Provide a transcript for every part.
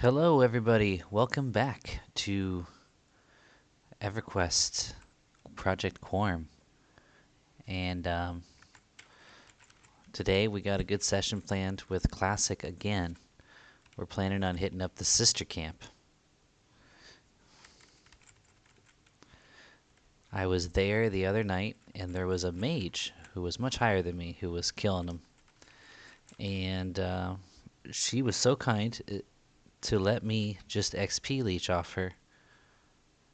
Hello, everybody. Welcome back to EverQuest Project Quarm. And today we got a good session planned with Classic again. We're planning on hitting up the sister camp. I was there the other night, and there was a mage who was much higher than me who was killing them. And she was so kind to let me just XP leech off her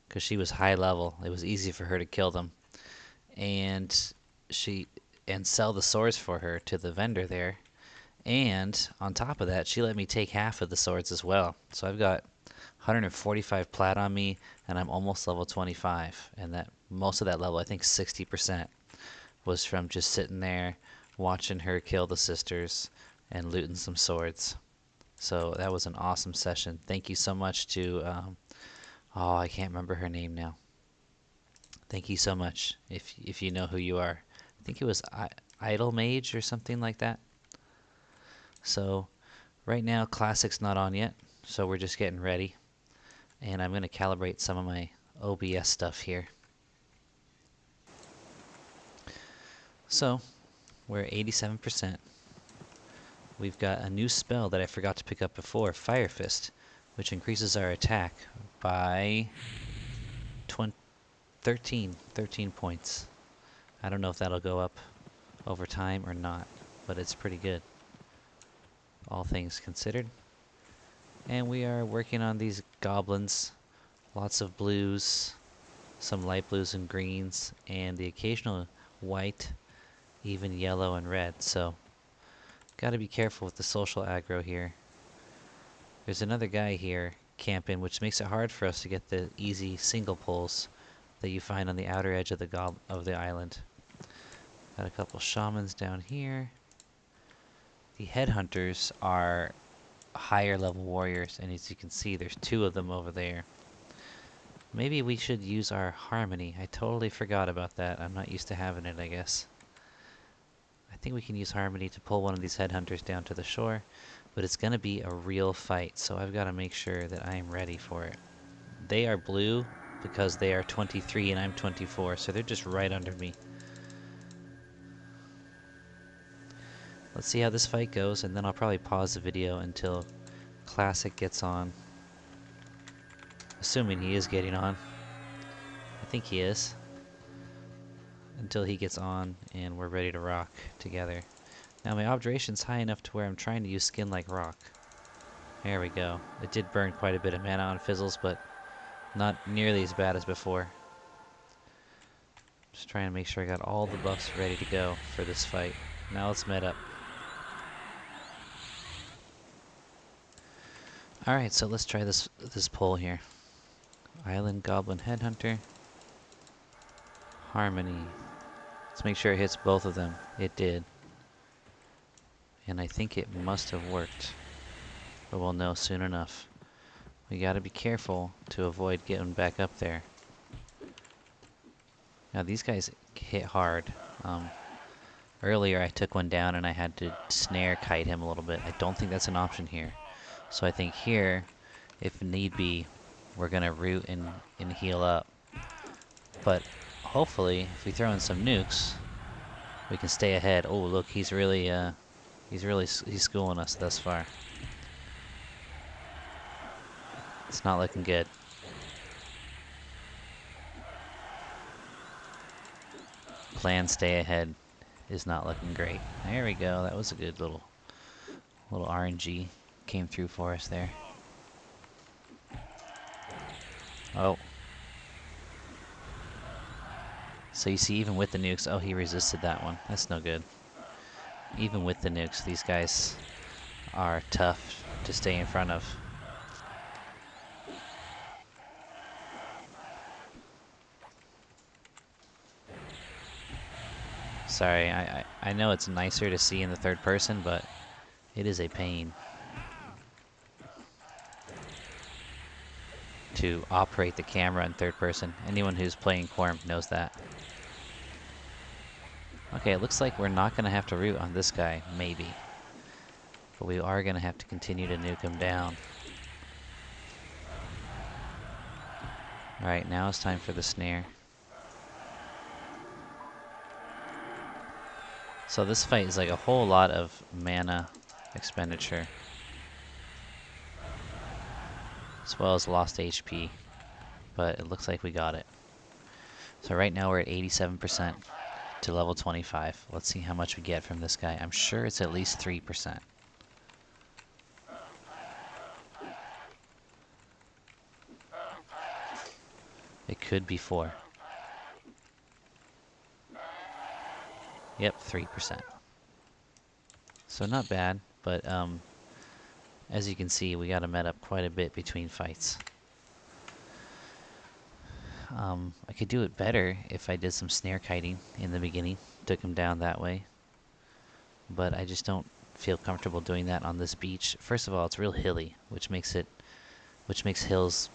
because she was high level. It was easy for her to kill them. And sell the swords for her to the vendor there. And on top of that, she let me take half of the swords as well. So I've got 145 plat on me, and I'm almost level 25. And that most of that level, I think 60%, was from just sitting there watching her kill the sisters and looting some swords. So that was an awesome session. Thank you so much to I can't remember her name now. Thank you so much. If you know who you are, I think it was Idle Mage or something like that. So right now Classic's not on yet, so we're just getting ready, and I'm going to calibrate some of my OBS stuff here. So we're at 87%. We've got a new spell that I forgot to pick up before, Fire Fist, which increases our attack by 13 points. I don't know if that'll go up over time or not, but it's pretty good, all things considered. And we are working on these goblins. Lots of blues, some light blues and greens, and the occasional white, even yellow and red. So gotta be careful with the social aggro here. There's another guy here camping, which makes it hard for us to get the easy single pulls that you find on the outer edge of the island. Got a couple shamans down here. The headhunters are higher level warriors, and as you can see, there's two of them over there. Maybe we should use our harmony. I totally forgot about that. I'm not used to having it, I guess. I think we can use harmony to pull one of these headhunters down to the shore, but it's going to be a real fight, so I've got to make sure that I am ready for it. They are blue because they are 23 and I'm 24, so they're just right under me. Let's see how this fight goes, and then I'll probably pause the video until Classic gets on. Assuming he is getting on. I think he is. Until he gets on and we're ready to rock together. Now my obduration's high enough to where I'm trying to use skin like rock. There we go. It did burn quite a bit of mana on fizzles, but not nearly as bad as before. Just trying to make sure I got all the buffs ready to go for this fight. Now let's met up. Alright, so let's try this pull here. Island Goblin Headhunter. Harmony. Let's make sure it hits both of them. It did. And I think it must have worked. But we'll know soon enough. We gotta be careful to avoid getting back up there. Now these guys hit hard. Earlier I took one down and I had to snare kite him a little bit. I don't think that's an option here. So I think here, if need be, we're gonna root and heal up. But hopefully, if we throw in some nukes, we can stay ahead. Oh, look, he's schooling us thus far. It's not looking good. Plan stay ahead is not looking great. There we go. That was a good little RNG came through for us there. Oh. So you see, even with the nukes, oh, he resisted that one. That's no good. Even with the nukes, these guys are tough to stay in front of. Sorry, I know it's nicer to see in the third person, but it is a pain to operate the camera in third person. Anyone who's playing Quarm knows that. Okay, it looks like we're not going to have to root on this guy, maybe. But we are going to have to continue to nuke him down. Alright, now it's time for the snare. So this fight is like a whole lot of mana expenditure, as well as lost HP, but it looks like we got it. So right now we're at 87% to level 25. Let's see how much we get from this guy. I'm sure it's at least 3%. It could be 4. Yep, 3%. So not bad, but as you can see, we got him met up quite a bit between fights. I could do it better if I did some snare kiting in the beginning, took him down that way. But I just don't feel comfortable doing that on this beach. First of all, it's real hilly, which makes hills,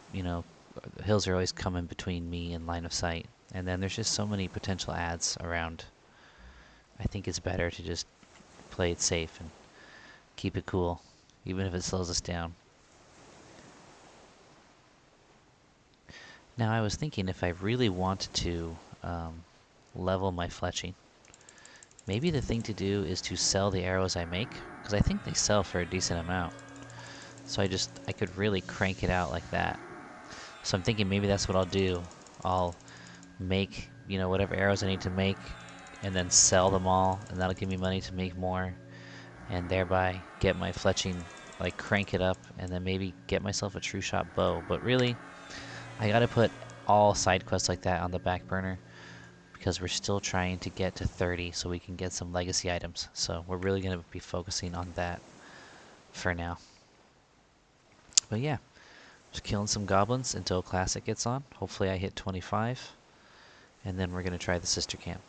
hills are always coming between me and line of sight. And then there's just so many potential ads around. I think it's better to just play it safe and keep it cool, even if it slows us down. Now I was thinking if I really wanted to level my fletching, maybe the thing to do is to sell the arrows I make, because I think they sell for a decent amount. So I could really crank it out like that. So I'm thinking maybe that's what I'll do. I'll make, whatever arrows I need to make, and then sell them all, and that'll give me money to make more, and thereby get my fletching, like crank it up, and then maybe get myself a true shot bow. But really, I gotta put all side quests like that on the back burner, because we're still trying to get to 30 so we can get some legacy items. So we're really gonna be focusing on that for now. But yeah, just killing some goblins until Classic gets on. Hopefully I hit 25, and then we're gonna try the sister camp.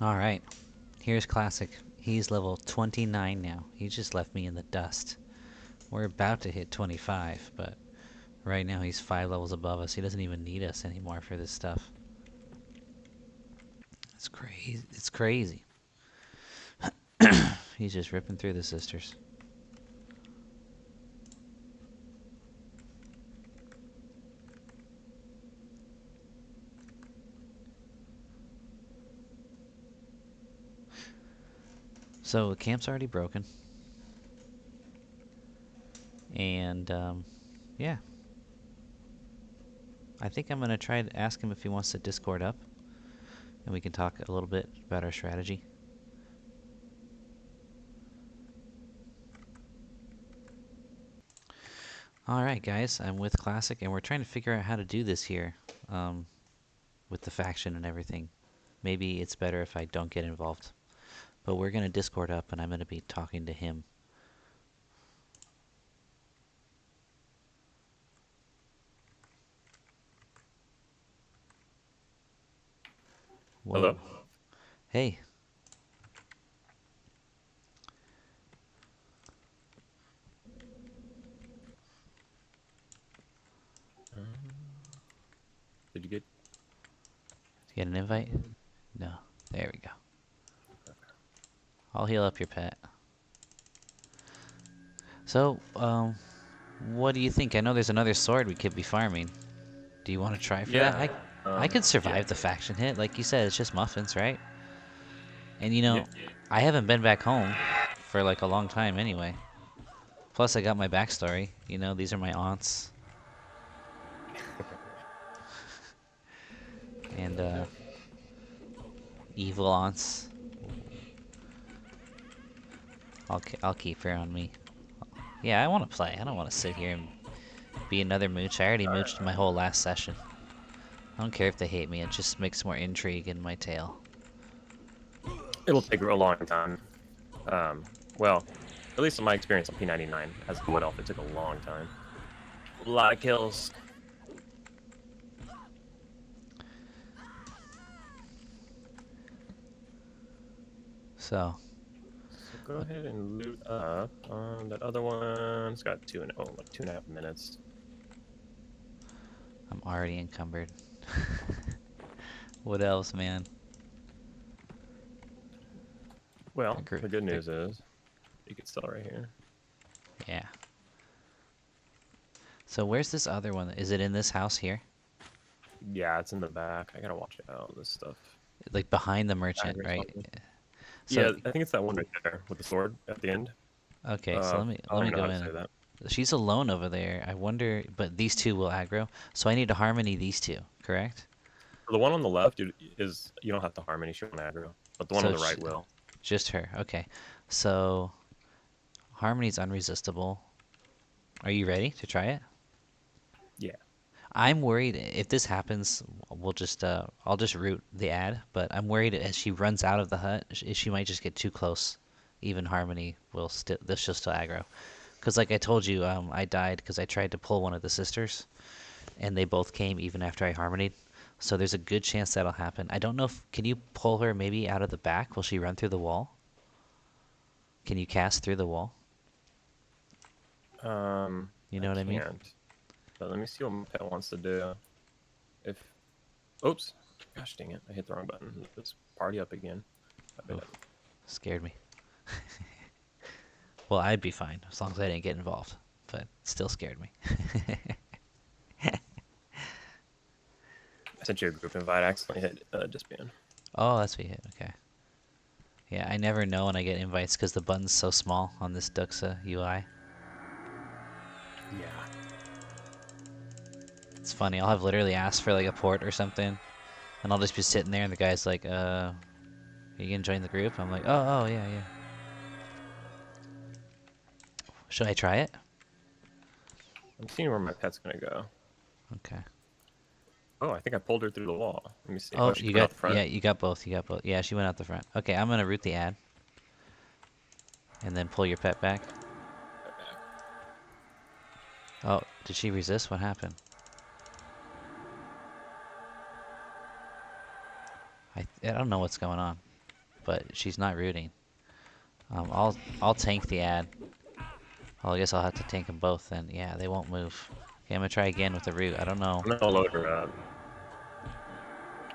Alright, here's Classic. He's level 29 now. He just left me in the dust. We're about to hit 25, but right now he's 5 levels above us. He doesn't even need us anymore for this stuff. It's crazy. It's crazy. He's just ripping through the sisters. So the camp's already broken. And yeah. I think I'm going to try to ask him if he wants to Discord up. And we can talk a little bit about our strategy. Alright guys, I'm with Classic and we're trying to figure out how to do this here. With the faction and everything. Maybe it's better if I don't get involved. But we're going to Discord up and I'm going to be talking to him. Whoa. Hello. Hey. Did you get? You get an invite? No. There we go. I'll heal up your pet. So, what do you think? I know there's another sword we could be farming. Do you want to try for that? Yeah. I could Yeah. survive the faction hit. Like you said, it's just muffins, right? And Yeah. I haven't been back home for like a long time anyway. Plus, I got my backstory. These are my aunts. And, evil aunts. I'll keep her on me. Yeah, I want to play. I don't want to sit here and be another mooch. I already mooched my whole last session. I don't care if they hate me. It just makes more intrigue in my tale. It'll take a long time. Well, at least in my experience on P99 as a wood elf, it took a long time. A lot of kills. So Go ahead and loot up. That other one's got 2.5 minutes. I'm already encumbered. What else, man? Well, the good news is you can sell right here. Yeah. So where's this other one? Is it in this house here? Yeah, it's in the back. I gotta watch out this stuff. Like behind the Bag merchant, or right? something. So Yeah, I think it's that one right there with the sword at the end. okay, so I let don't me even know go how to in. say that. She's alone over there. I wonder, but these two will aggro. So I need to harmony these two, correct? The one on the left is you don't have to harmony, she won't aggro, but the one So on the it's right will. just her. Okay. So harmony's unresistible. Are you ready to try it? Yeah. I'm worried if this happens, we'll just I'll just root the ad, but I'm worried as she runs out of the hut, she might just get too close. Even Harmony will still this she'll still aggro. Because like I told you, I died because I tried to pull one of the sisters, and they both came even after I harmonied. So there's a good chance that'll happen. I don't know if can you pull her maybe out of the back? Will she run through the wall? Can you cast through the wall? You I know what I mean? can't. But let me see what my pet wants to do. If oops, gosh dang it, I hit the wrong button. Let's party up again. I bet. Oof, scared me. Well, I'd be fine as long as I didn't get involved, but it still scared me. I sent you a group invite. I accidentally hit disband. Oh, that's what you hit. Okay. Yeah, I never know when I get invites because the button's so small on this Duxa UI. Yeah. It's funny. I'll have literally asked for like a port or something, and I'll just be sitting there, and the guy's like, are you gonna join the group?" I'm like, oh, yeah, yeah. Should I try it? I'm seeing where my pet's gonna go. Okay. Oh, I think I pulled her through the wall. Let me see. Oh, Oh, she you went out got the front. yeah, you got both. You got both. Yeah, she went out the front. Okay, I'm gonna root the ad, and then pull your pet back. Oh, did she resist? What happened? I don't know what's going on, but she's not rooting. I'll tank the ad. Well, I guess I'll have to tank them both then. Yeah, they won't move. Okay, I'm gonna try again with the root. I don't know. I'm gonna load her up.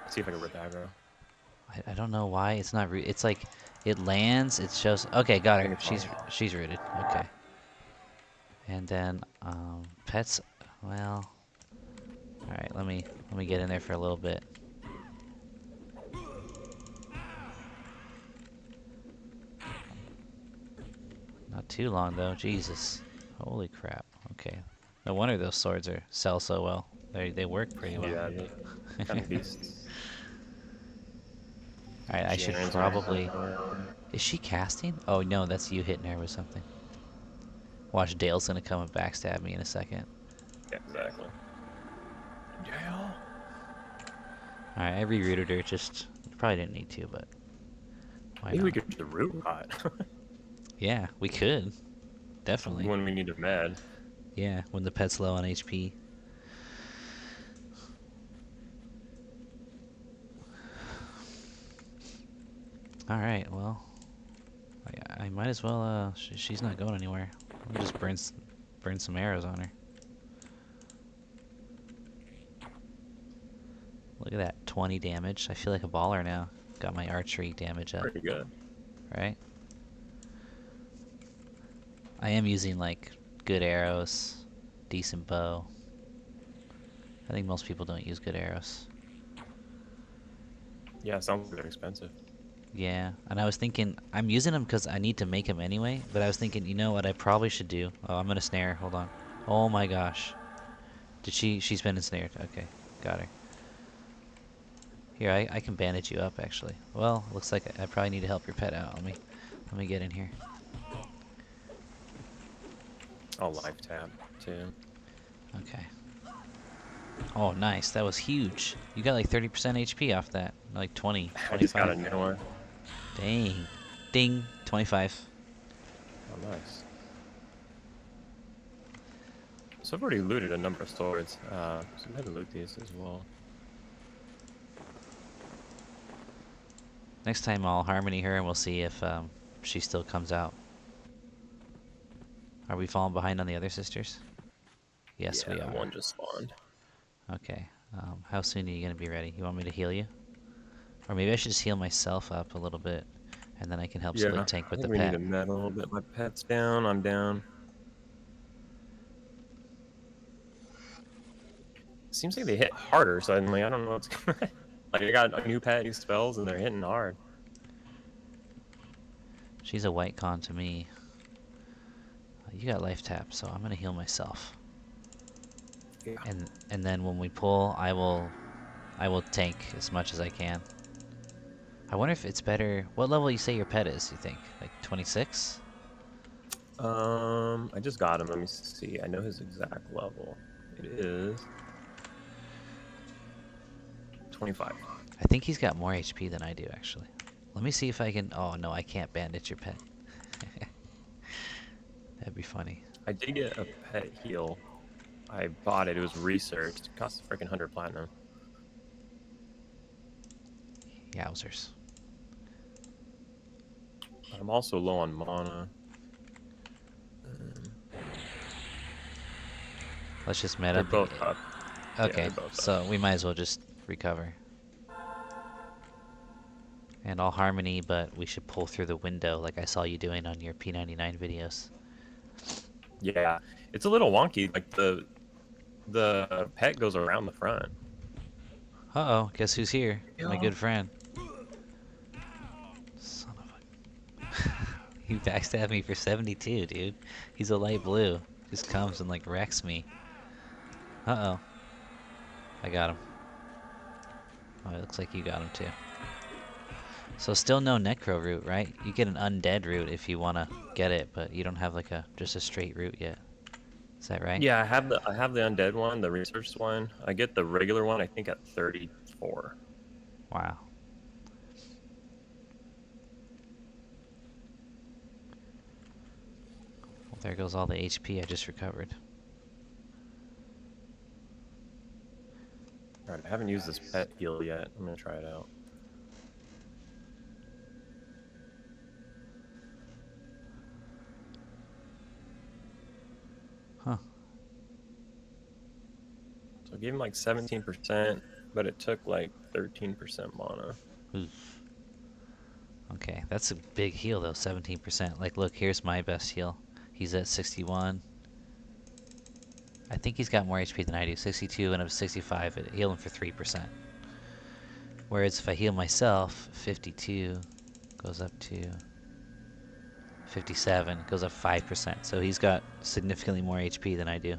See if I can rip aggro. I don't know why it's not root. It's like it lands. It shows. Okay, got I her. think it's fine. She's rooted. Okay. And then pets. Well, all right. Let me get in there for a little bit. Not too long though. Jesus. Holy crap. Okay. No wonder those swords sell so well. They work pretty well. Yeah, they kind of beasts. All right. I should Jaren's gonna have probably. her. Is she casting? Oh no, that's you hitting her with something. Watch, Dale's gonna come and backstab me in a second. Yeah, exactly. Jail. Alright, I rerouted her, just probably didn't need to, but why Maybe we not? could do the root rot Yeah, we could. Definitely. when we need a med. Yeah, when the pet's low on HP. Alright, well, I might as well, she's not going anywhere. I'll just burn some arrows on her. Look at that, 20 damage. I feel like a baller now. Got my archery damage up, Pretty good. right? I am using, like, good arrows, decent bow. I think most people don't use good arrows. Yeah, sounds like they're expensive. Yeah, and I was thinking, I'm using them because I need to make them anyway, but I was thinking, you know what I probably should do? Oh, I'm gonna snare her, hold on. Oh my gosh. She's been ensnared. Okay, got her. Here, I can bandage you up, actually. Well, looks like I probably need to help your pet out. Let me get in here. I'll life tab too. Okay. Oh, nice. That was huge. You got like 30% HP off that. Like 20, I just got 25. a new one. Dang. Ding. 25. Oh, nice. So I've already looted a number of swords. So I'm gonna loot these as well. Next time I'll harmony her and we'll see if she still comes out. Are we falling behind on the other sisters? Yes, Yeah, we are. one just spawned. Okay. How soon are you going to be ready? You want me to heal you? Or maybe I should just heal myself up a little bit, and then I can help Yeah, split tank I with the think we need pet. to med a little bit. My pet's down. I'm down. seems like they hit harder suddenly. I don't know what's like. I got a new pet, new spells, and they're hitting hard. She's a white con to me. You got life tap, so I'm gonna heal myself. Yeah. And then when we pull, I will tank as much as I can. I wonder if it's better. What level you say your pet is? You think like 26? I just got him. Let me see. I know his exact level. It is 25. I think he's got more HP than I do actually. Let me see if I can. Oh no, I can't bandage your pet. That'd be funny. I did get a pet heal. I bought it. It was researched. It cost freaking 100 platinum. Yowzers. I'm also low on mana. Let's just met They're up. both up. Okay, Yeah, they're both so up. we might as well just recover. And all harmony, but we should pull through the window like I saw you doing on your P99 videos. Yeah, it's a little wonky. Like the pet goes around the front. Uh-oh, guess who's here? Yeah. My good friend. Son of a... He backstabbed me for 72, dude. He's a light blue. Just comes and like wrecks me. Uh-oh. I got him. Oh, it looks like you got him too. So still no necro route, right? You get an undead route if you want to get it, but you don't have like just a straight route yet. Is that right? Yeah, I have the undead one, the researched one. I get the regular one, I think, at 34. Wow. Well, there goes all the HP I just recovered. Alright, I haven't used this pet heal yet. I'm gonna try it out. Huh. So I gave him like 17%, but it took like 13% mana. Oof. Okay, that's a big heal though, 17%. Like, look, here's my best heal. He's at 61. I think he's got more HP than I do. 62 and I'm 65. It heal him for 3%. Whereas if I heal myself, 52 goes up to 57, goes up 5%. So he's got significantly more HP than I do.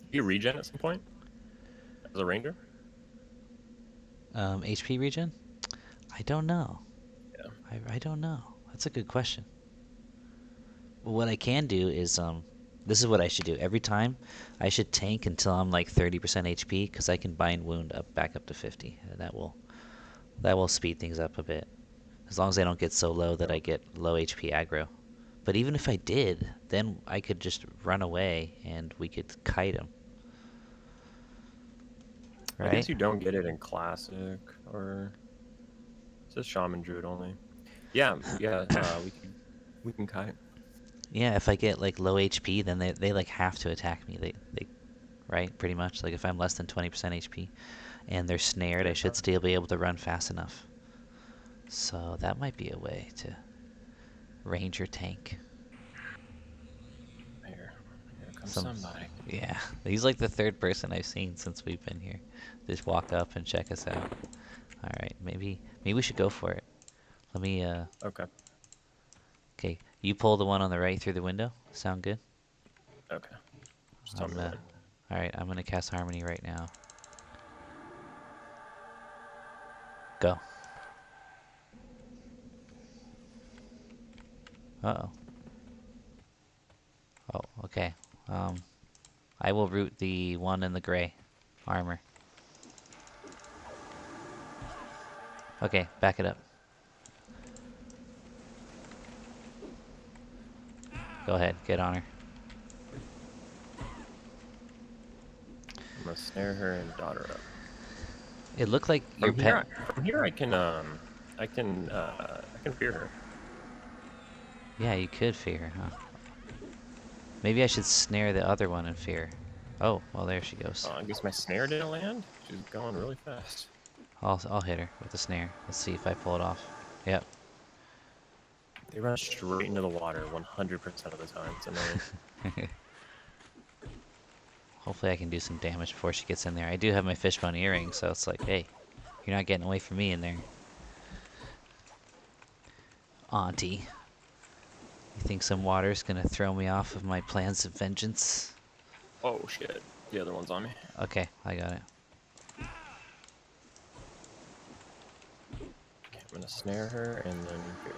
Do you regen at some point as a ranger? HP regen? I don't know. Yeah. I don't know. That's a good question. But what I can do is, this is what I should do. Every time, I should tank until I'm like 30% HP, because I can bind wound back up to 50. And that will speed things up a bit. As long as I don't get so low that I get low HP aggro. But even if I did, then I could just run away and we could kite him. I Right? guess you don't get it in classic, or it says shaman druid only. Yeah, we can kite. Yeah, if I get like low HP, then they like have to attack me. They right, pretty much. Like if I'm less than 20% HP and they're snared, I should still be able to run fast enough. So that might be a way to ranger tank. Here comes somebody. Yeah, he's like the third person I've seen since we've been here. Just walk up and check us out. All right, maybe we should go for it. Let me Okay. Okay, you pull the one on the right through the window. Sound good? Okay. Just tell me when. All right, I'm gonna cast harmony right now. Go. Uh-oh. Oh, okay. I will root the one in the gray armor. Okay, back it up. Go ahead, get on her. I'm gonna snare her and dot her up. It looked like your pet. From here, I can fear her. Yeah, you could fear, huh? Maybe I should snare the other one and fear. Oh, well, there she goes. I guess my snare didn't land. She's going really fast. I'll hit her with the snare. Let's see if I pull it off. Yep. They run straight into the water 100% of the time. It's annoying. Hopefully I can do some damage before she gets in there. I do have my fishbone earring, so it's like, hey, you're not getting away from me in there. Auntie. You think some water's gonna throw me off of my plans of vengeance? Oh shit. The other one's on me. Okay, I got it. Okay, I'm gonna snare her and then fear.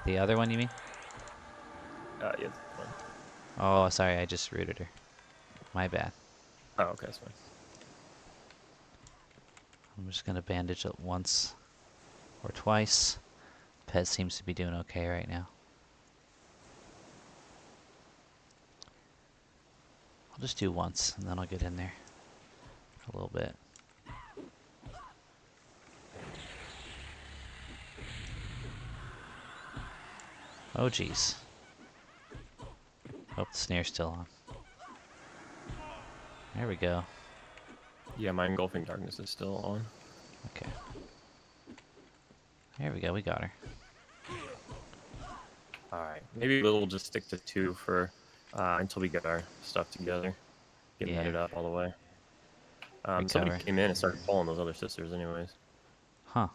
The other one, you mean? Yeah, that's one. Oh, sorry, I just rooted her. My bad. Oh, okay, that's fine. I'm just gonna bandage it once or twice. Pet seems to be doing okay right now. I'll just do once, and then I'll get in there a little bit. Oh, jeez. Oh, the snare's still on. There we go. Yeah, my engulfing darkness is still on. Okay. There we go, we got her. Alright, maybe we'll just stick to 2 for until we get our stuff together. Get Yeah. netted up all the way. Somebody Recover. came in and started pulling those other sisters anyways. Huh.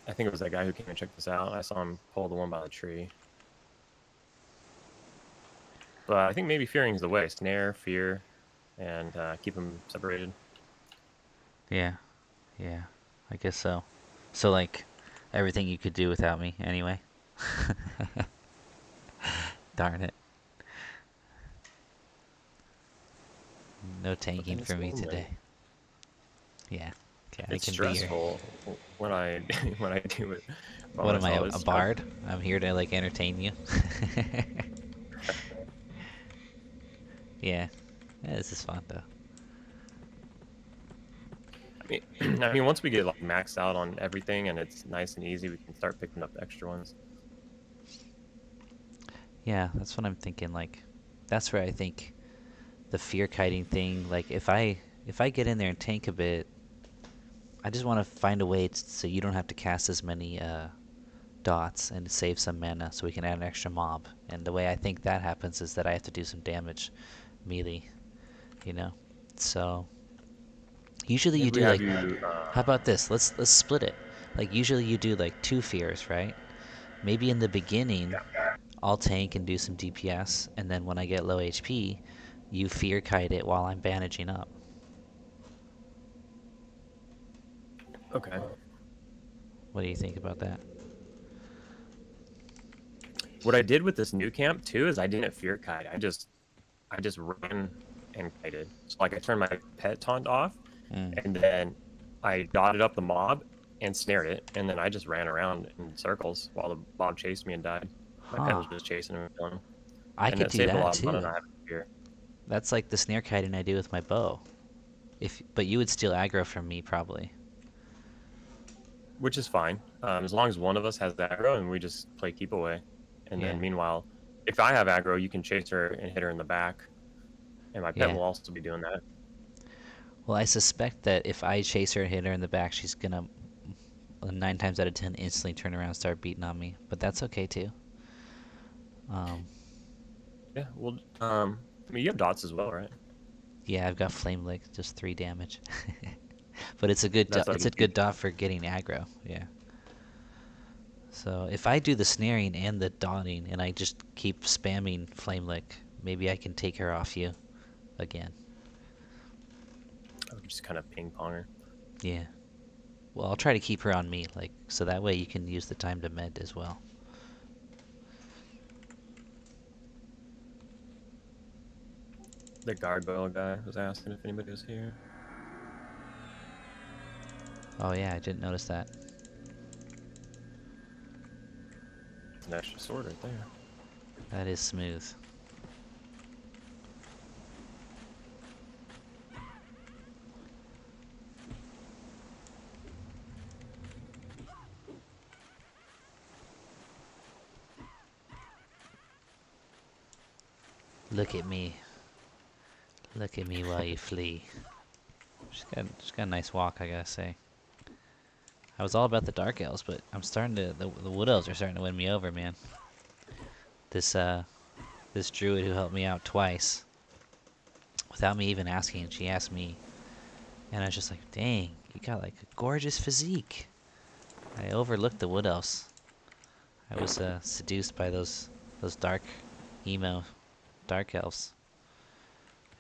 I think it was that guy who came and checked this out. I saw him pull the one by the tree. But I think maybe fearing's the way. Snare, fear, and keep them separated. Yeah. Yeah. I guess so. So, like, everything you could do without me, anyway. Darn it. No But then tanking it's for me lonely. today. Yeah. Okay, I It's can be your... stressful when I when I do it by What am I, myself. a bard? I'm here to, like, entertain you. Yeah. Yeah, this is fun, though. I mean, once we get like maxed out on everything and it's nice and easy, we can start picking up the extra ones. Yeah, that's what I'm thinking, like... That's where I think the fear kiting thing, like, if I get in there and tank a bit, I just want to find a way so you don't have to cast as many dots and save some mana so we can add an extra mob. And the way I think that happens is that I have to do some damage melee, you know? So usually you Maybe we do have like, you. how about this? Let's split it. Like usually you do like 2 fears, right? Maybe in the beginning I'll tank and do some DPS, and then when I get low HP, you fear kite it while I'm bandaging up. Okay. What do you think about that? What I did with this new camp too is I didn't fear kite. I just ran and kited. So like I turned my pet taunt off, Mm. and then I dotted up the mob and snared it, and then I just ran around in circles while the mob chased me and died. My pet Huh. was just chasing him and killing him, I and could that do saved a that lot of mana too. not having fear. That's like the snare kiting I do with my bow. But you would steal aggro from me probably. Which is fine, as long as one of us has the aggro and we just play keep away. And Yeah. then meanwhile, if I have aggro, you can chase her and hit her in the back, and my pet Yeah. will also be doing that. Well, I suspect that if I chase her and hit her in the back, she's gonna 9 times out of 10 instantly turn around and start beating on me. But that's okay too. Um, Yeah, well, I mean, you have dots as well, right? yeah, I've got flame lick, just 3 damage. But it's a good That's it's a good dot for getting aggro. Yeah. So if I do the snaring and the dotting and I just keep spamming flame lick, maybe I can take her off you again. I would just kind of ping pong her. Yeah. Well, I'll try to keep her on me, like, so that way you can use the time to med as well. The gargoyle guy was asking if anybody was here. Oh yeah, I didn't notice that. It's an extra sword right there. That is smooth. Look at me. Look at me while you flee. She's got a nice walk, I gotta say. I was all about the dark elves, but I'm starting to the wood elves are starting to win me over, man. This this druid who helped me out twice without me even asking. She asked me, and I was just like, "Dang, you got like a gorgeous physique." I overlooked the wood elves. I was seduced by those dark, emo, dark elves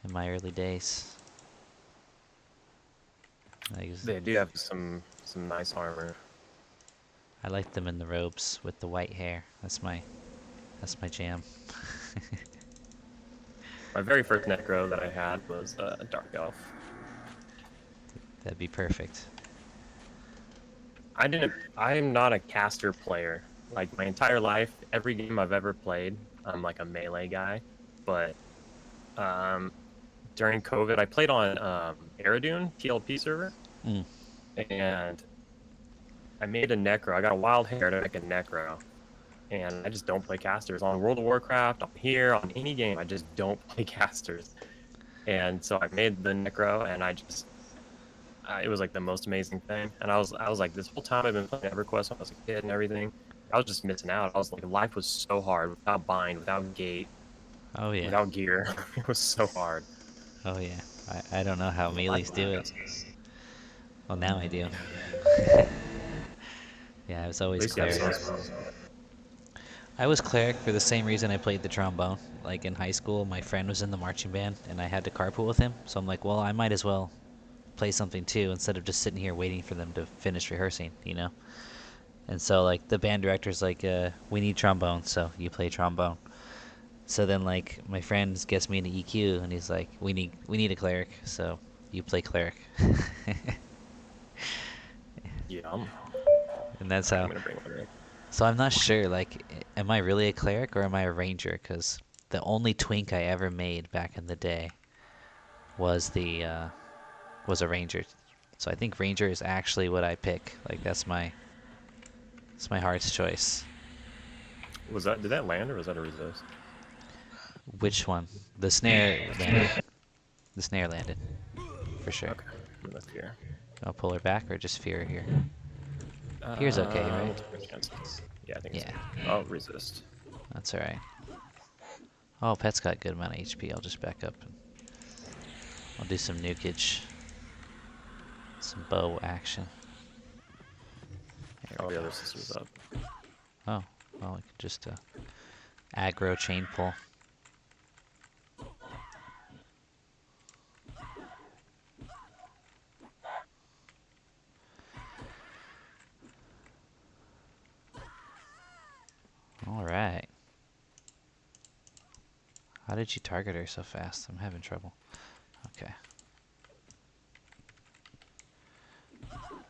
in my early days. Like, They do have some nice armor. I liked them in the robes with the white hair. That's my jam. My very first necro that I had was a dark elf. That'd be perfect. I'm not a caster player. Like my entire life, every game I've ever played, I'm like a melee guy. But um, during COVID, I played on Aerodune TLP server, Mm. and I made a necro. I got a wild hair to make a necro, and I just don't play casters on World of Warcraft. On here, on any game, I just don't play casters. And so I made the necro, and it was like the most amazing thing. And I was like, this whole time I've been playing EverQuest when I was a kid and everything, I was just missing out. I was like, life was so hard without bind, without gate, Oh yeah. without gear. It was so hard. Oh yeah. I don't know how melees do it. Well, now I do. Yeah, I was At always least you have cleric. some. I was cleric for the same reason I played the trombone. Like in high school, my friend was in the marching band, and I had to carpool with him. So I'm like, well, I might as well play something too, instead of just sitting here waiting for them to finish rehearsing, you know? And so like the band director's like, we need trombone, so you play trombone. So then like my friend gets me into EQ, and he's like, we need a cleric, so you play cleric. Yum. And that's Alright, how. I'm gonna bring one in. So I'm not sure, like, am I really a cleric or am I a ranger? Because the only twink I ever made back in the day was was a ranger. So I think ranger is actually what I pick. Like it's my heart's choice. Did that land or was that a resist? Which one? The snare landed. The snare landed, for sure. Okay, I'm gonna fear. I'll pull her back or just fear her here. Fear's okay, right? We'll take a chance. Yeah, I think Yeah, so. I'll resist. that's alright. Oh, pet's got a good amount of HP. I'll just back up and I'll do some nukage. Some bow action. There Oh, we the go. other sister's up. Oh, well, we can just aggro chain pull. Alright. How did you target her so fast? I'm having trouble. Okay.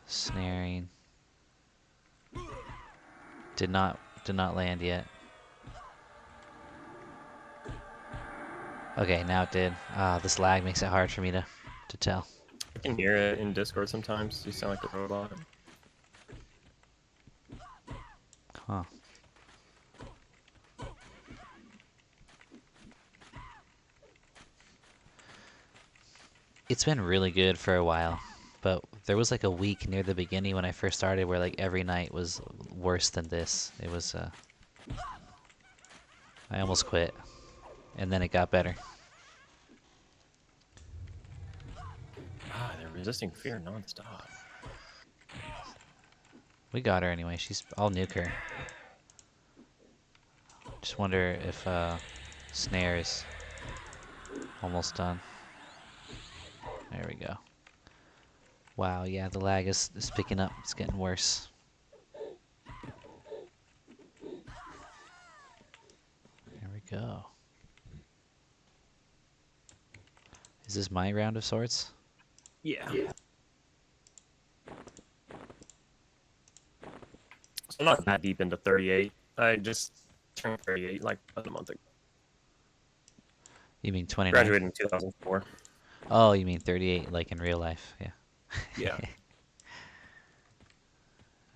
Snaring. Did not land yet. Okay, now it did. Ah, this lag makes it hard for me to tell. I can hear it in Discord sometimes. You sound like a robot. Huh. It's been really good for a while, but there was like a week near the beginning when I first started where like every night was worse than this. It was I almost quit, and then it got better. Ah, they're resisting fear nonstop. We got her anyway. I'll nuke her. Just wonder if snare is almost done. There we go. Wow, yeah, the lag is picking up. It's getting worse. There we go. Is this my round of swords? Yeah. So I'm not that deep into 38. I just turned 38 like a month ago. You mean 29? Graduated in 2004. Oh, you mean 38, like in real life? Yeah. Yeah.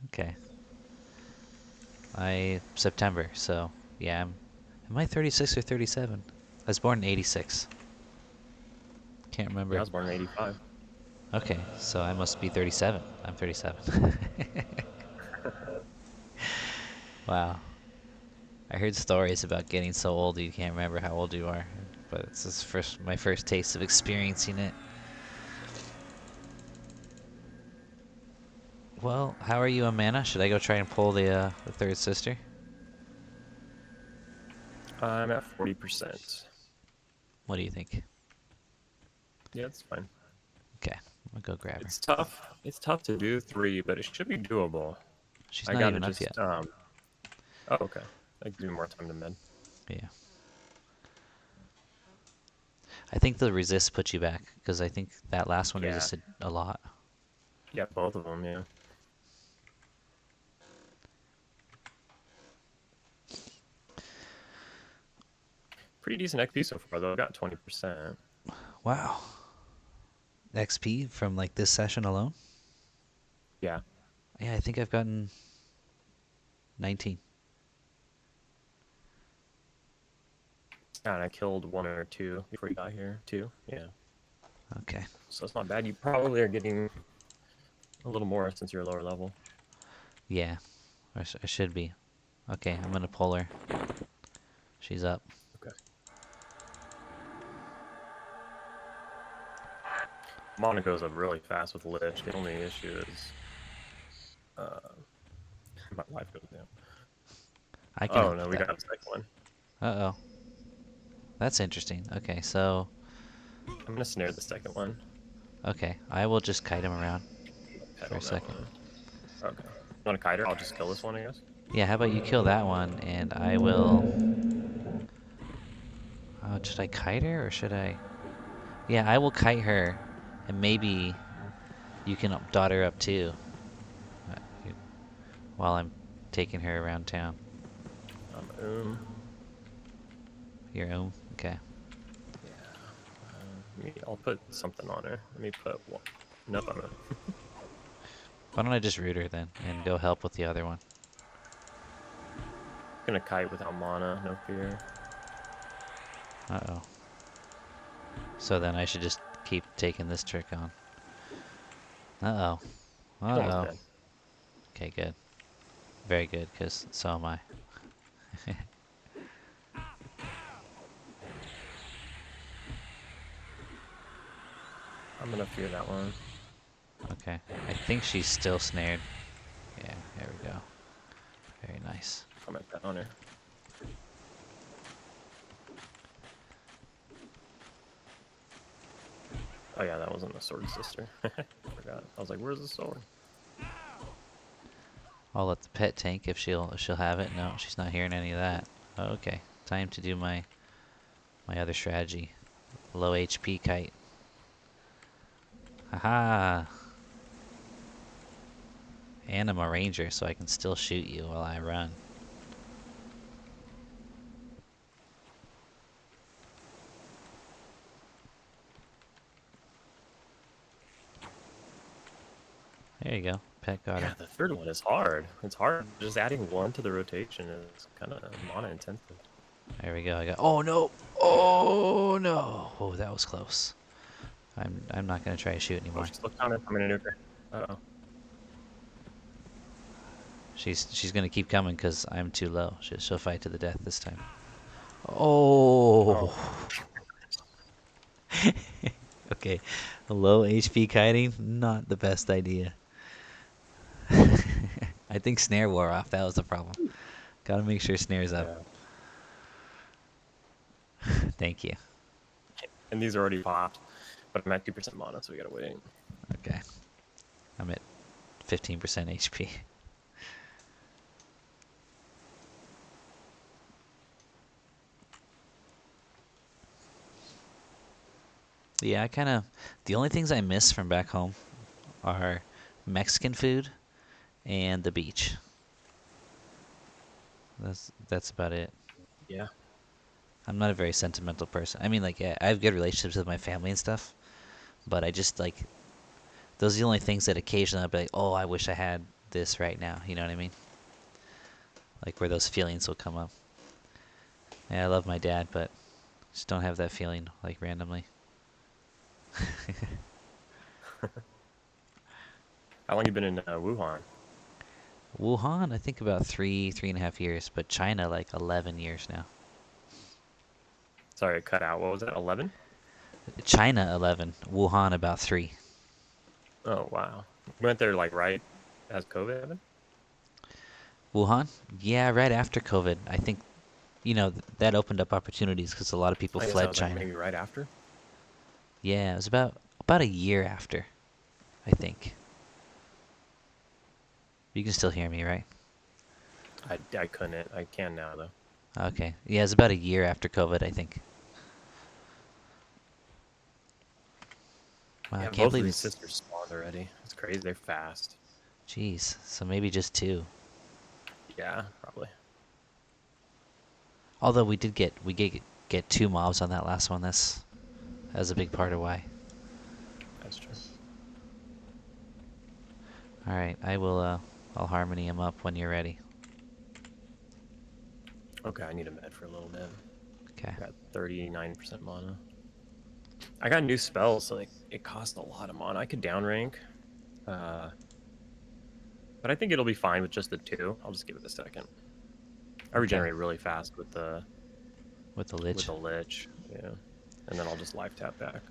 Okay. September, so yeah. Am I 36 or 37? I was born in 86. Can't remember. Yeah, I was born in 85. Okay, so I must be 37. I'm 37. Wow. I heard stories about getting so old you can't remember how old you are, but it's my first taste of experiencing it. Well, how are you on mana? Should I go try and pull the third sister? I'm at 40%. What do you think? Yeah, it's fine. Okay, I'll go grab her. It's tough. It's tough to do 3, but it should be doable. She's I not gotta even up yet. just Oh, okay. I can do more time to mid. Yeah. I think the resist puts you back, because I think that last one Yeah. resisted a lot. Yeah, both of them. Yeah. Pretty decent XP so far though. I got 20%. Wow. XP from like this session alone? Yeah. Yeah, I think I've gotten 19. And I killed 1 or 2 before you got here too. Yeah. Okay. So it's not bad. You probably are getting a little more since you're lower level. Yeah, I should be. Okay, I'm gonna pull her. She's up. Okay. Mana goes up really fast with Lich. The only issue is my life goes down. I can Oh help no, with we that. got a second one. Uh-oh. That's interesting. Okay, so... I'm gonna snare the second one. Okay, I will just kite him around Pet for a on that second. one. Okay. You want a kiter? I'll just kill this one, I guess. Yeah, how about you kill that one, and I will... should I kite her, or should I... Yeah, I will kite her, and maybe you can dot her up too, uh, you- while I'm taking her around town. Your own? Okay. Yeah. I'll put something on her. Let me put one. Nope, I'm Why don't I just root her then, and go help with the other one? gonna kite without mana, no fear. Uh-oh. So then I should just keep taking this trick on. Uh-oh. She's almost Uh-oh. dead. Okay, good. Very good, because so am I. I'm gonna fear that one. Okay. I think she's still snared. Yeah, there we go. Very nice. I'm gonna pet on her. Oh yeah, that wasn't the sword sister. I forgot. I was like, where's the sword? I'll let the pet tank if she'll have it. No, she's not hearing any of that. Okay. Time to do my other strategy. Low HP kite. Haha! And I'm a ranger, so I can still shoot you while I run. There you go. Pet got Yeah, her. the third one is hard. It's hard. Just adding one to the rotation is kind of mana intensive. There we go. I got. Oh no! Oh no! Oh, that was close. I'm not gonna try to shoot Oh, anymore. she's looked on it. I'm gonna nuke her. Uh-oh. She's gonna keep coming because I'm too low. She'll fight to the death this time. Oh. Oh. Okay. Low HP kiting, not the best idea. I think snare wore off. That was the problem. Gotta make sure snare's up. Yeah. Thank you. And these are already popped, but I'm at 2% mana, so we gotta wait. Okay. I'm at 15% HP. Yeah, I kind of... The only things I miss from back home are Mexican food and the beach. That's about it. Yeah. I'm not a very sentimental person. I mean, like, yeah, I have good relationships with my family and stuff, but I just, like, those are the only things that occasionally I'll be like, oh, I wish I had this right now. You know what I mean? Like, where those feelings will come up. Yeah, I love my dad, but just don't have that feeling, like, randomly. How long you been in Wuhan? Wuhan, I think about 3.5 years, but China like 11 years now. Sorry, it cut out. What was that? 11? China 11, Wuhan about 3. Oh wow. We went there like right as COVID happened. Wuhan? Yeah, right after COVID. I think, that opened up opportunities because a lot of people I guess I fled was like China. maybe right after. Yeah, it was about a year after, I think. You can still hear me, right? I couldn't. I can now though. Okay. Yeah, it's about a year after COVID, I think. Wow, I Yeah, can't both of believe these it's. sisters spawned already. It's crazy. They're fast. Jeez. So maybe just 2. Yeah, probably. Although we get 2 mobs on that last one. That's a big part of why. That's true. All right, I'll harmony him up when you're ready. Okay, I need a med for a little bit. Okay. Got 39% mana. I got new spells, so like it costs a lot of mana. I could downrank, uh, but I think it'll be fine with just the 2. I'll just give it a second. I Okay. regenerate really fast with the With the lich. lich, yeah, and then I'll just life tap back.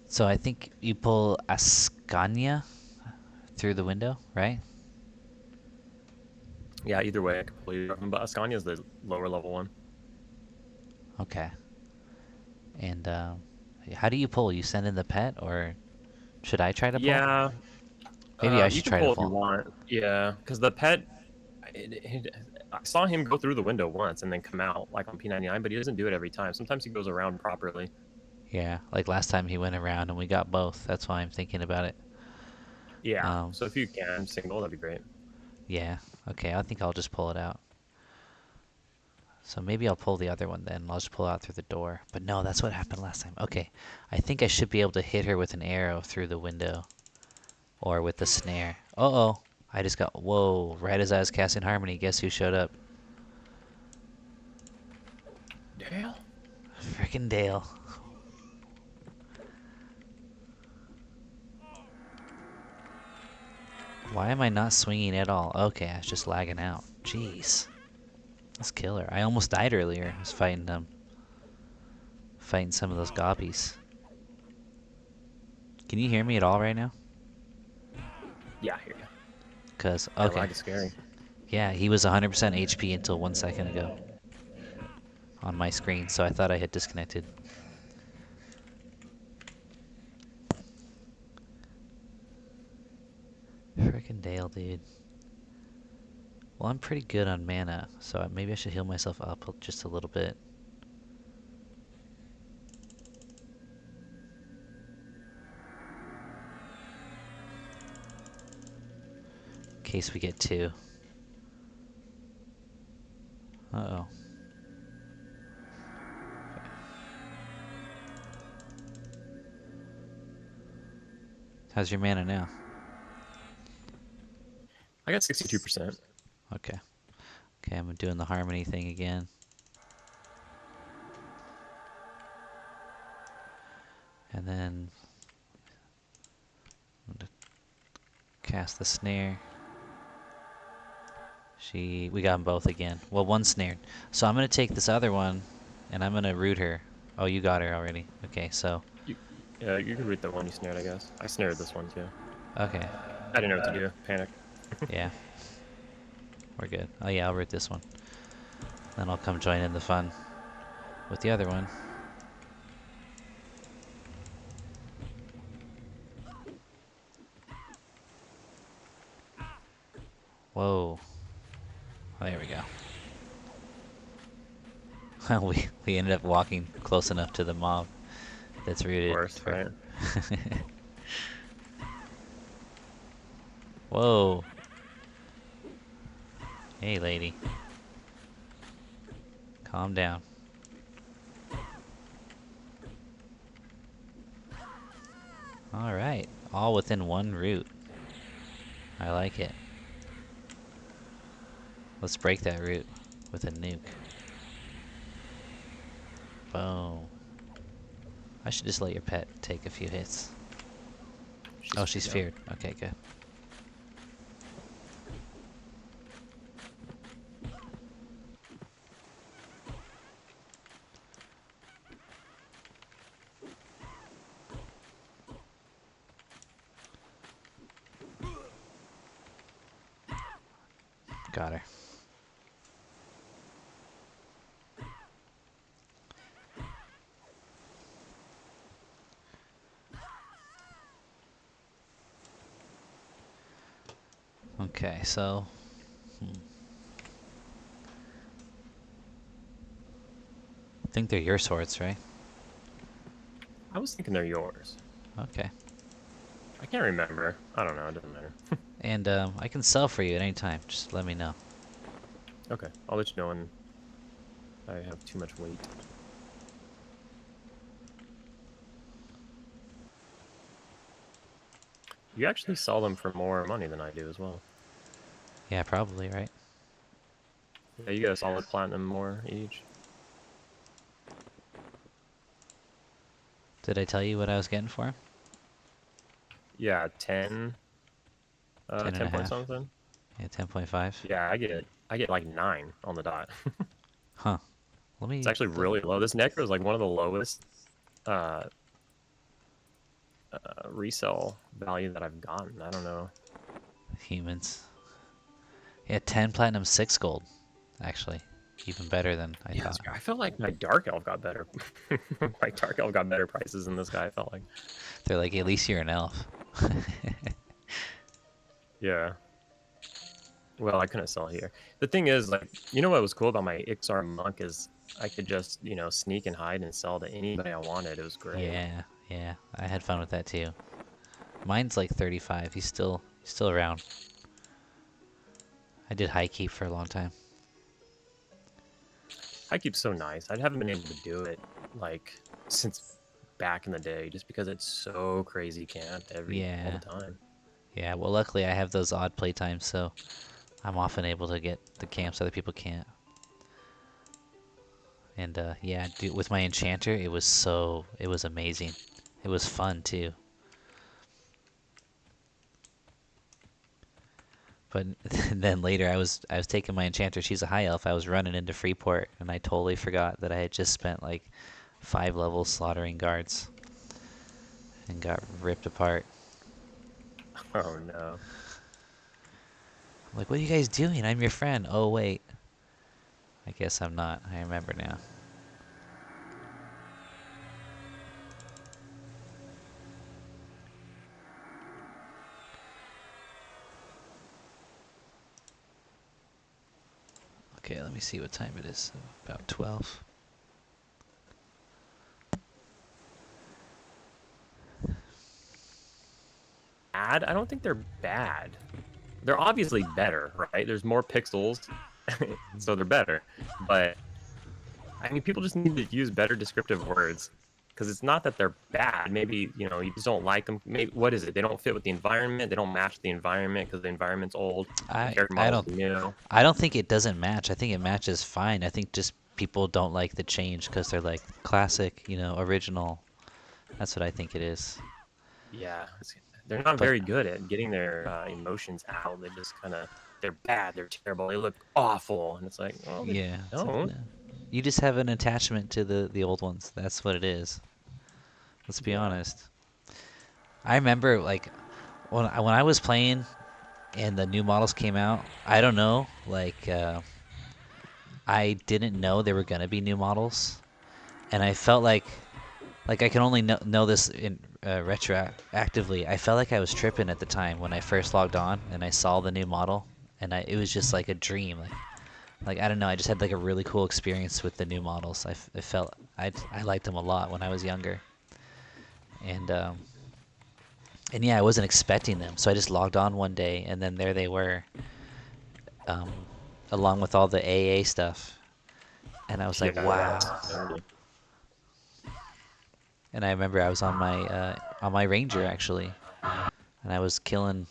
So I think you pull Ascania through the window, right? Yeah, either way, I completely recommend. But Ascania is the lower level one. Okay. And how do you pull? You send in the pet, or should I try to pull? Yeah, Maybe I you should can try to pull if you pull. want. Yeah, because the pet, I saw him go through the window once and then come out like on P99, but he doesn't do it every time. Sometimes he goes around properly. Yeah, like last time he went around and we got both. That's why I'm thinking about it. Yeah, Um, so if you can single, that'd be great. yeah. Okay, I think I'll just pull it out. So maybe I'll pull the other one then. I'll just pull out through the door. But no, that's what happened last time. Okay, I think I should be able to hit her with an arrow through the window. Or with the snare. Uh-oh. I just got... Whoa. Right as I was casting Harmony, guess who showed up? Dale. Frickin' Dale. Why am I not swinging at all? Okay, I was just lagging out. Jeez. That's killer. I almost died earlier. I was fighting some of those gobbies. Can you hear me at all right now? Yeah, I hear you. Because, Yeah, okay. lag is scary. Yeah, he was 100% HP until 1 second ago on my screen, so I thought I had disconnected. Frickin' Dale, dude. Well, I'm pretty good on mana, so maybe I should heal myself up just a little bit. In case we get 2. Uh-oh. How's your mana now? I got 62%. Okay. Okay, I'm doing the harmony thing again. And then I'm gonna cast the snare. We got them both again. Well, one snared. So I'm gonna take this other one, and I'm gonna root her. Oh, you got her already. Okay, so You, yeah, you can root the one you snared, I guess. I snared this one too. okay, I didn't know what to do. Panicked. yeah, we're good. Oh yeah, I'll root this one. Then I'll come join in the fun with the other one. Whoa. Oh, there we go. we ended up walking close enough to the mob that's Of rooted course, for. right? Whoa. Hey, lady. Calm down. All right, all within one route. I like it. Let's break that route with a nuke. Boom. I should just let your pet take a few hits. She's Oh, feared she's now. feared. Okay, good. Got her. Okay, so... I think they're your swords, right? I was thinking they're yours. Okay. I can't remember. I don't know. It doesn't matter. And I can sell for you at any time. Just let me know. Okay, I'll let you know when I have too much weight. You actually sell them for more money than I do as well. Yeah, probably, right? Yeah, you get a solid platinum more each. Did I tell you what I was getting for him? Yeah, 10, 10 and 10 a point half. something. Yeah, 10.5. Yeah, I get like 9 on the dot. Huh. Let It's me... actually really low. This necro is like one of the lowest uh, resale value that I've gotten. I don't know. Humans. Yeah, 10 platinum, 6 gold. Actually. Even better than I Yeah, thought. I felt like my dark elf got better. My dark elf got better prices than this guy. I felt like. They're like, at least you're an elf. Yeah. Well, I couldn't sell here. The thing is, like, you know what was cool about my Ixar monk is I could just, sneak and hide and sell to anybody I wanted. It was great. Yeah, yeah. I had fun with that too. Mine's like 35. He's still around. I did high keep for a long time. I keep so nice. I haven't been able to do it like since back in the day, just because it's so crazy camped all the Yeah. time. Yeah, well luckily I have those odd playtimes, so I'm often able to get the camps other people can't. And yeah, dude, with my enchanter, it was amazing. It was fun too. But then later I was taking my enchanter, she's a high elf. I was running into Freeport and I totally forgot that I had just spent like 5 levels slaughtering guards and got ripped apart. Oh no. I'm like, what are you guys doing? I'm your friend. Oh wait. I guess I'm not. I remember now. Okay, let me see what time it is. About 12. Bad? I don't think they're bad. They're obviously better, right? There's more pixels, so they're better. But I mean, people just need to use better descriptive words because it's not that they're bad. Maybe you just don't like them. Maybe what is it? They don't fit with the environment. They don't match the environment because the environment's old. The I character I models don't new. I don't think it doesn't match. I think it matches fine. I think just people don't like the change because they're like classic, original. That's what I think it is. Yeah, they're not But very good at getting their emotions out. They just they're bad. They're terrible. They look awful, and it's like, well, they yeah, it's like don't. no. You just have an attachment to the old ones. That's what it is. Let's be Yeah. honest. I remember like when I was playing and the new models came out. I don't know, like I didn't know there were gonna be new models, and I felt like I can only know this in retroactively. I felt like I was tripping at the time when I first logged on and I saw the new model, and it was just like a dream. Like I don't know, I just had like a really cool experience with the new models. I felt I liked them a lot when I was younger, and and yeah, I wasn't expecting them, so I just logged on one day, and then there they were, um, along with all the AA stuff, and I was like, Yeah, wow. that's dirty. And I remember I was on my ranger actually, and I was killing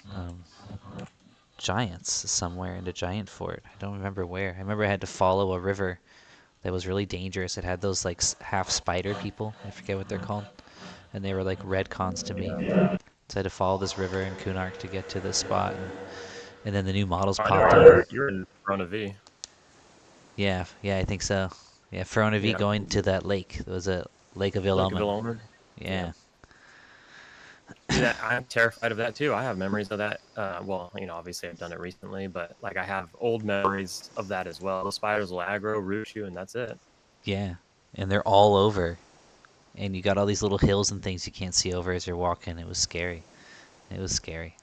giants somewhere in a giant fort. I don't remember where. I remember I had to follow a river that was really dangerous. It had those like half spider people. I forget what they're called, and they were like red cons to me. Yeah. So I had to follow this river in Kunark to get to the spot, and then the new models I know popped up. you're in front of V. Yeah, yeah, I think so. Yeah, Verona V Yeah. going to that lake. There was a Lake of Ill Lake of Omen. Illumin. Yeah. Yeah. Yeah, I'm terrified of that too. I have memories of that. Well, obviously I've done it recently, but like I have old memories of that as well. The spiders will aggro, root you, and that's it. Yeah, and they're all over, and you got all these little hills and things you can't see over as you're walking. It was scary. It was scary.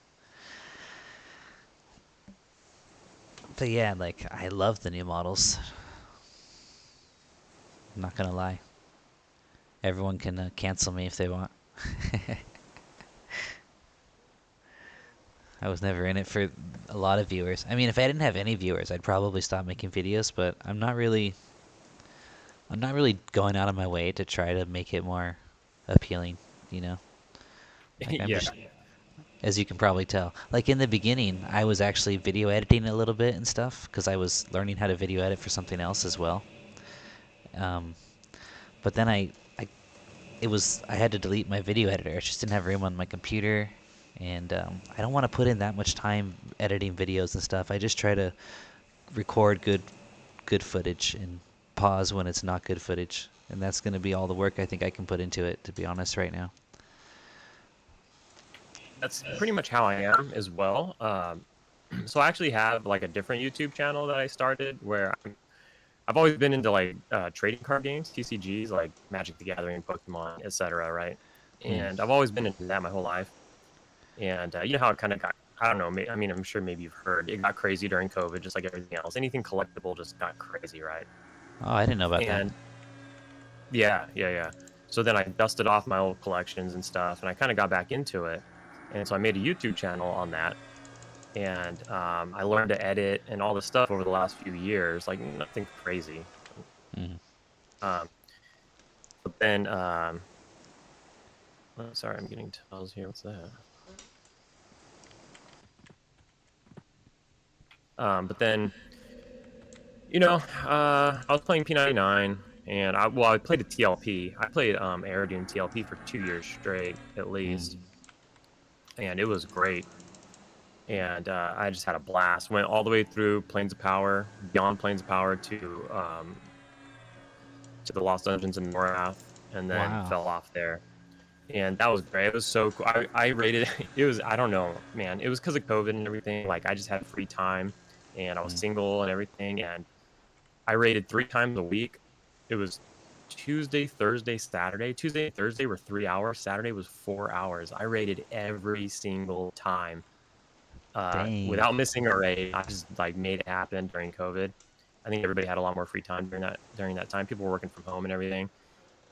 But yeah, like I love the new models. I'm not gonna lie. Everyone can cancel me if they want. I was never in it for a lot of viewers. I mean, if I didn't have any viewers, I'd probably stop making videos. But I'm not really going out of my way to try to make it more appealing. You know, like I'm Yeah, just, as you can probably tell. Like in the beginning, I was actually video editing a little bit and stuff because I was learning how to video edit for something else as well. Um, but then I had to delete my video editor. I just didn't have room on my computer, and I don't want to put in that much time editing videos and stuff. I just try to record good footage and pause when it's not good footage, and that's going to be all the work I think I can put into it. To be honest, right now. that's pretty much how I am as well. So I actually have like a different YouTube channel that I started where I've always been into like trading card games, TCGs, like Magic the Gathering, Pokemon, etc. Right, Hmm. and I've always been into that my whole life. And you know how it kind of got, I don't know, I mean, I'm sure maybe you've heard it got crazy during COVID, just like everything else. Anything collectible just got crazy, right? Oh, I didn't know about that. And yeah, yeah, yeah. So then I dusted off my old collections and stuff, and I kind of got back into it. And so I made a YouTube channel on that, and I learned to edit and all this stuff over the last few years, like nothing crazy. Hmm. Um, but then, oh, sorry, I'm getting tells here. What's that? But then I was playing P99, and I played a TLP. I played Aerodune TLP for 2 years straight, at least, Hmm. and it was great. And I just had a blast. Went all the way through Plains of Power, beyond Plains of Power to the Lost Dungeons in Morath, and then Wow. fell off there. And that was great. It was so cool. I rated it was, I don't know, man. It was because of COVID and everything. Like I just had free time, and I was Hmm. single and everything, and I rated 3 times a week. It was Tuesday, Thursday, Saturday. Tuesday and Thursday were 3 hours. Saturday was 4 hours. I rated every single time, Dang. without missing a raid. I just, like, made it happen during COVID. I think everybody had a lot more free time during that time. People were working from home and everything,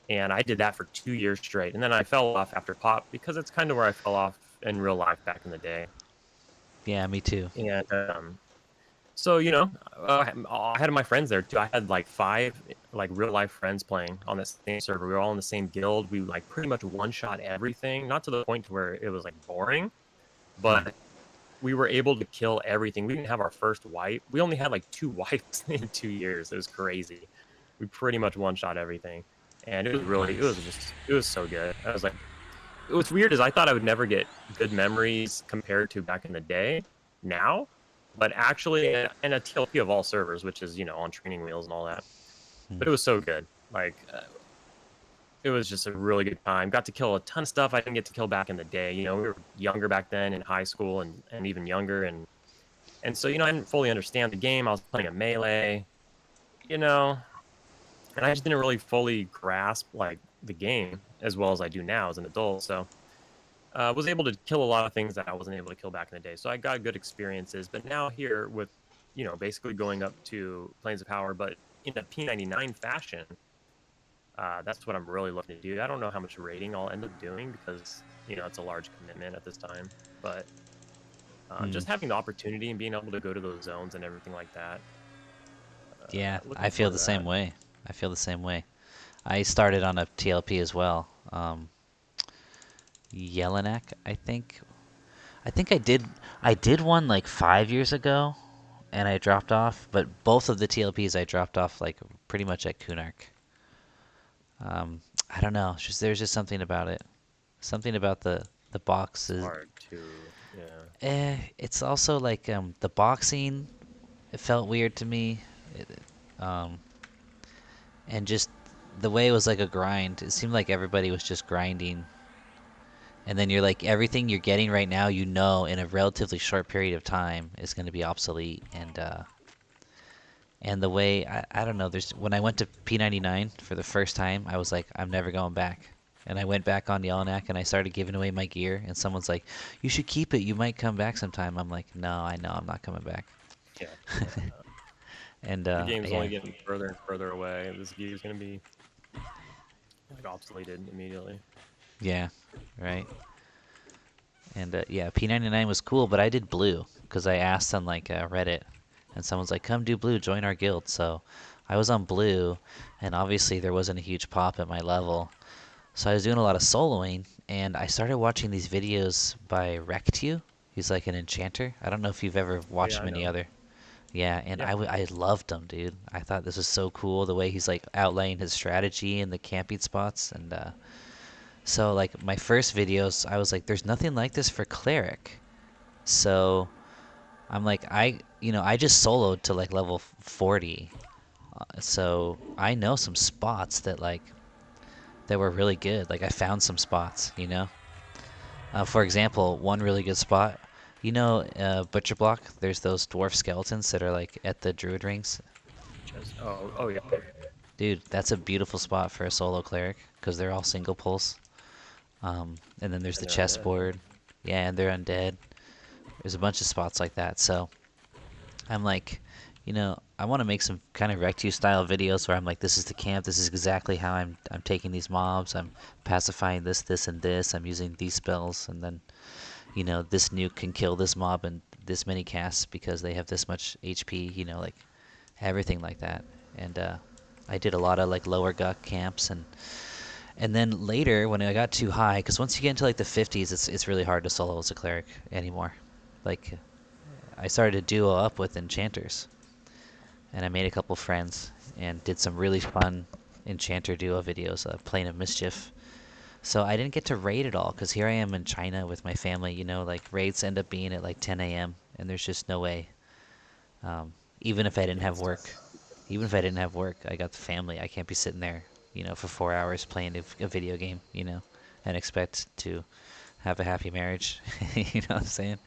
and I did that for 2 years straight, and then I fell off after Pop because it's kinda where I fell off in real life back in the day, Yeah, me too. and, so, I had my friends there too. I had like 5 like real life friends playing on the same server. We were all in the same guild. We like pretty much one shot everything, not to the point to where it was like boring, Hmm. but we were able to kill everything. We didn't have our first wipe. We only had like 2 wipes in 2 years. It was crazy. We pretty much one shot everything. And Nice. it was so good. I was like, what's weird is I thought I would never get good memories compared to back in the day now, but actually, and a TLP of all servers, which is, on training wheels and all that. Hmm. But it was so good. Like, it was just a really good time. Got to kill a ton of stuff I didn't get to kill back in the day. We were younger back then in high school and even younger. And so, I didn't fully understand the game. I was playing a melee, you know, and I just didn't really fully grasp like the game as well as I do now as an adult. So was able to kill a lot of things that I wasn't able to kill back in the day. So I got good experiences. But now here with, basically going up to Planes of Power, but in a P99 fashion, that's what I'm really looking to do. I don't know how much rating I'll end up doing because, it's a large commitment at this time. But Hmm. just having the opportunity and being able to go to those zones and everything like that, Yeah, I looking feel forward the to same that. way. I feel the same way. I started on a TLP as well. Yellonak, I think. I did one like 5 years ago, and I dropped off. But both of the TLPs I dropped off like pretty much at Kunark. I don't know. There's just something about it. Something about the It's boxes. hard to, yeah. It's also like the boxing. It felt weird to me. Um, and just the way it was like a grind. It seemed like everybody was just grinding And then you're like everything you're getting right now, you know, in a relatively short period of time is going to be obsolete. And the way I don't know, there's when I went to P99 for the first time, I was like, I'm never going back. And I went back on Yellow and I started giving away my gear. And someone's like, "You should keep it. You might come back sometime." I'm like, "No, I know I'm not coming back." Yeah, yeah. No. And The game's only yeah, getting further and further away. This gear's gonna be like obsoleted immediately. yeah, right. And yeah, P99 was cool, but I did blue because I asked on like Reddit, and someone's like, "Come do blue, join our guild." So I was on blue, and obviously there wasn't a huge pop at my level. So I was doing a lot of soloing, and I started watching these videos by Rectu. He's like an enchanter. I don't know if you've ever Oh watched yeah, him I any know. other. Yeah, and Yeah. I loved him, dude. I thought this was so cool the way he's like outlaying his strategy and the camping spots, and so like my first videos, I was like, "There's nothing like this for cleric." So I'm like, I just soloed to like level 40, so I know some spots that were really good. Like I found some spots, you know. For example, one really good spot, Butcher Block. There's those dwarf skeletons that are like at the druid rings. Just oh yeah. Dude, that's a beautiful spot for a solo cleric because they're all single pulls. And then there's the And they're undead. chessboard. Yeah, and they're undead. There's a bunch of spots like that. So I'm like, I want to make some kind of Rectu style videos where I'm like, this is the camp. This is exactly how I'm taking these mobs. I'm pacifying this, this, and this. I'm using these spells, and then this nuke can kill this mob in this many casts because they have this much HP. Like everything like that. And I did a lot of like lower guck camps, and then later when I got too high, because once you get into like the 50s, it's really hard to solo as a cleric anymore. Like I started to duo up with enchanters, and I made a couple friends and did some really fun enchanter duo videos, Plane of Mischief. So I didn't get to raid at all because here I am in China with my family. Like raids end up being at like 10 a.m. and there's just no way. Even if I didn't Yeah, have it's work, tough. even if I didn't have work, I got the family. I can't be sitting there, for 4 hours playing a video game, and expect to have a happy marriage. You know what I'm saying?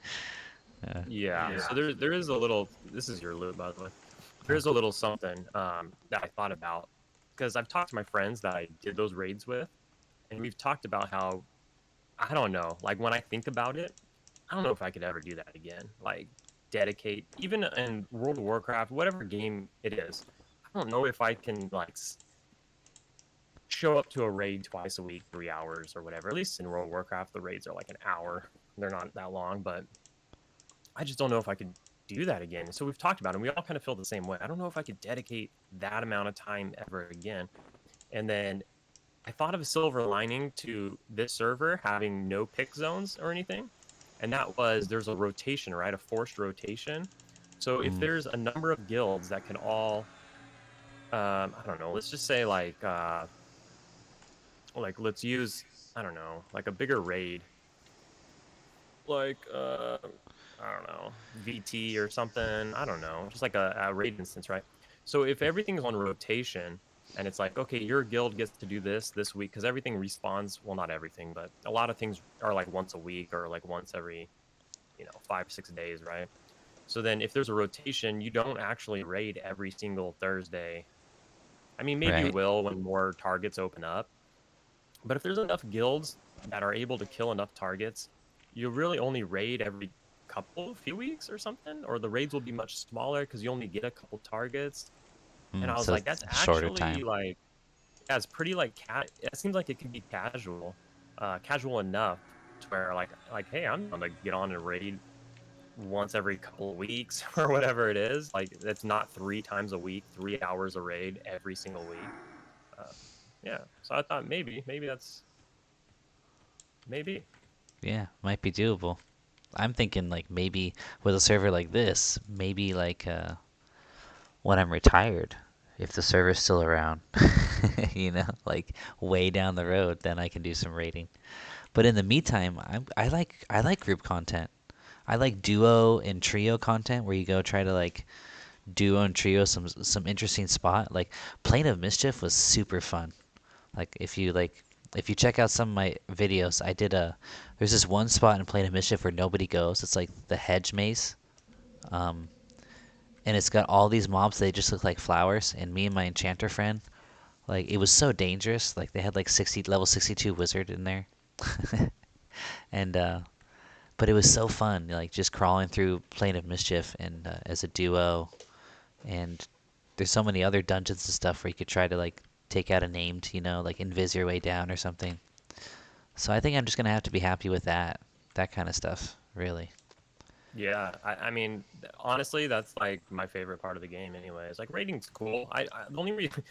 Uh, Yeah. So there is a little. This is your loot, by the way. There oh, is a little something that I thought about because I've talked to my friends that I did those raids with, and we've talked about how I don't know. Like when I think about it, I don't know if I could ever do that again. Like dedicate even in World of Warcraft, whatever game it is. I don't know if I can like show up to a raid twice a week, 3 hours or whatever. At least in World of Warcraft, the raids are like an hour. They're not that long, but I just don't know if I could do that again. So we've talked about it, and we all kind of feel the same way. I don't know if I could dedicate that amount of time ever again. And then I thought of a silver lining to this server having no pick zones or anything. And that was there's a rotation, right? A forced rotation. So if mm, there's a number of guilds that can all, I don't know, let's just say like let's use, I don't know, like a bigger raid, like I don't know, VT or something. I don't know, just like a raid instance, right? So if everything's on rotation and it's like, okay, your guild gets to do this week because everything respawns. Well, not everything, but a lot of things are like once a week or like once every 5 6 days, right? So then if there's a rotation, you don't actually raid every single Thursday. I mean, maybe you right. will when more targets open up, but if there's enough guilds that are able to kill enough targets, you really only raid every few weeks or something, or the raids will be much smaller because you only get a couple targets. And I was So like, it's that's shorter actually time. like, yeah, it's pretty like it seems like it could be casual enough to where like, hey, I'm gonna get on a raid once every couple of weeks or whatever it is. Like, that's not 3 times a week, 3 hours a raid every single week. Um, yeah, so I thought maybe that's maybe. Yeah, might be doable. I'm thinking like maybe with a server like this, maybe like when I'm retired, if the server's still around, like way down the road, then I can do some raiding. But in the meantime, I like group content. I like duo and trio content where you go try to like duo and trio some interesting spot. Like Plane of Mischief was super fun. Like if you like if you check out some of my videos, I did a. There's this one spot in Plane of Mischief where nobody goes. It's like the hedge maze, um, and it's got all these mobs. They just look like flowers. And me and my enchanter friend, like it was so dangerous. Like they had like 60 level 62 wizard in there, and but it was so fun. Like just crawling through Plane of Mischief and as a duo, and there's so many other dungeons and stuff where you could try to like take out a named, like invis your way down or something. So I think I'm just gonna have to be happy with that kind of stuff, really. Yeah, I mean, honestly, that's like my favorite part of the game. Anyways, like raiding's cool. The only reason,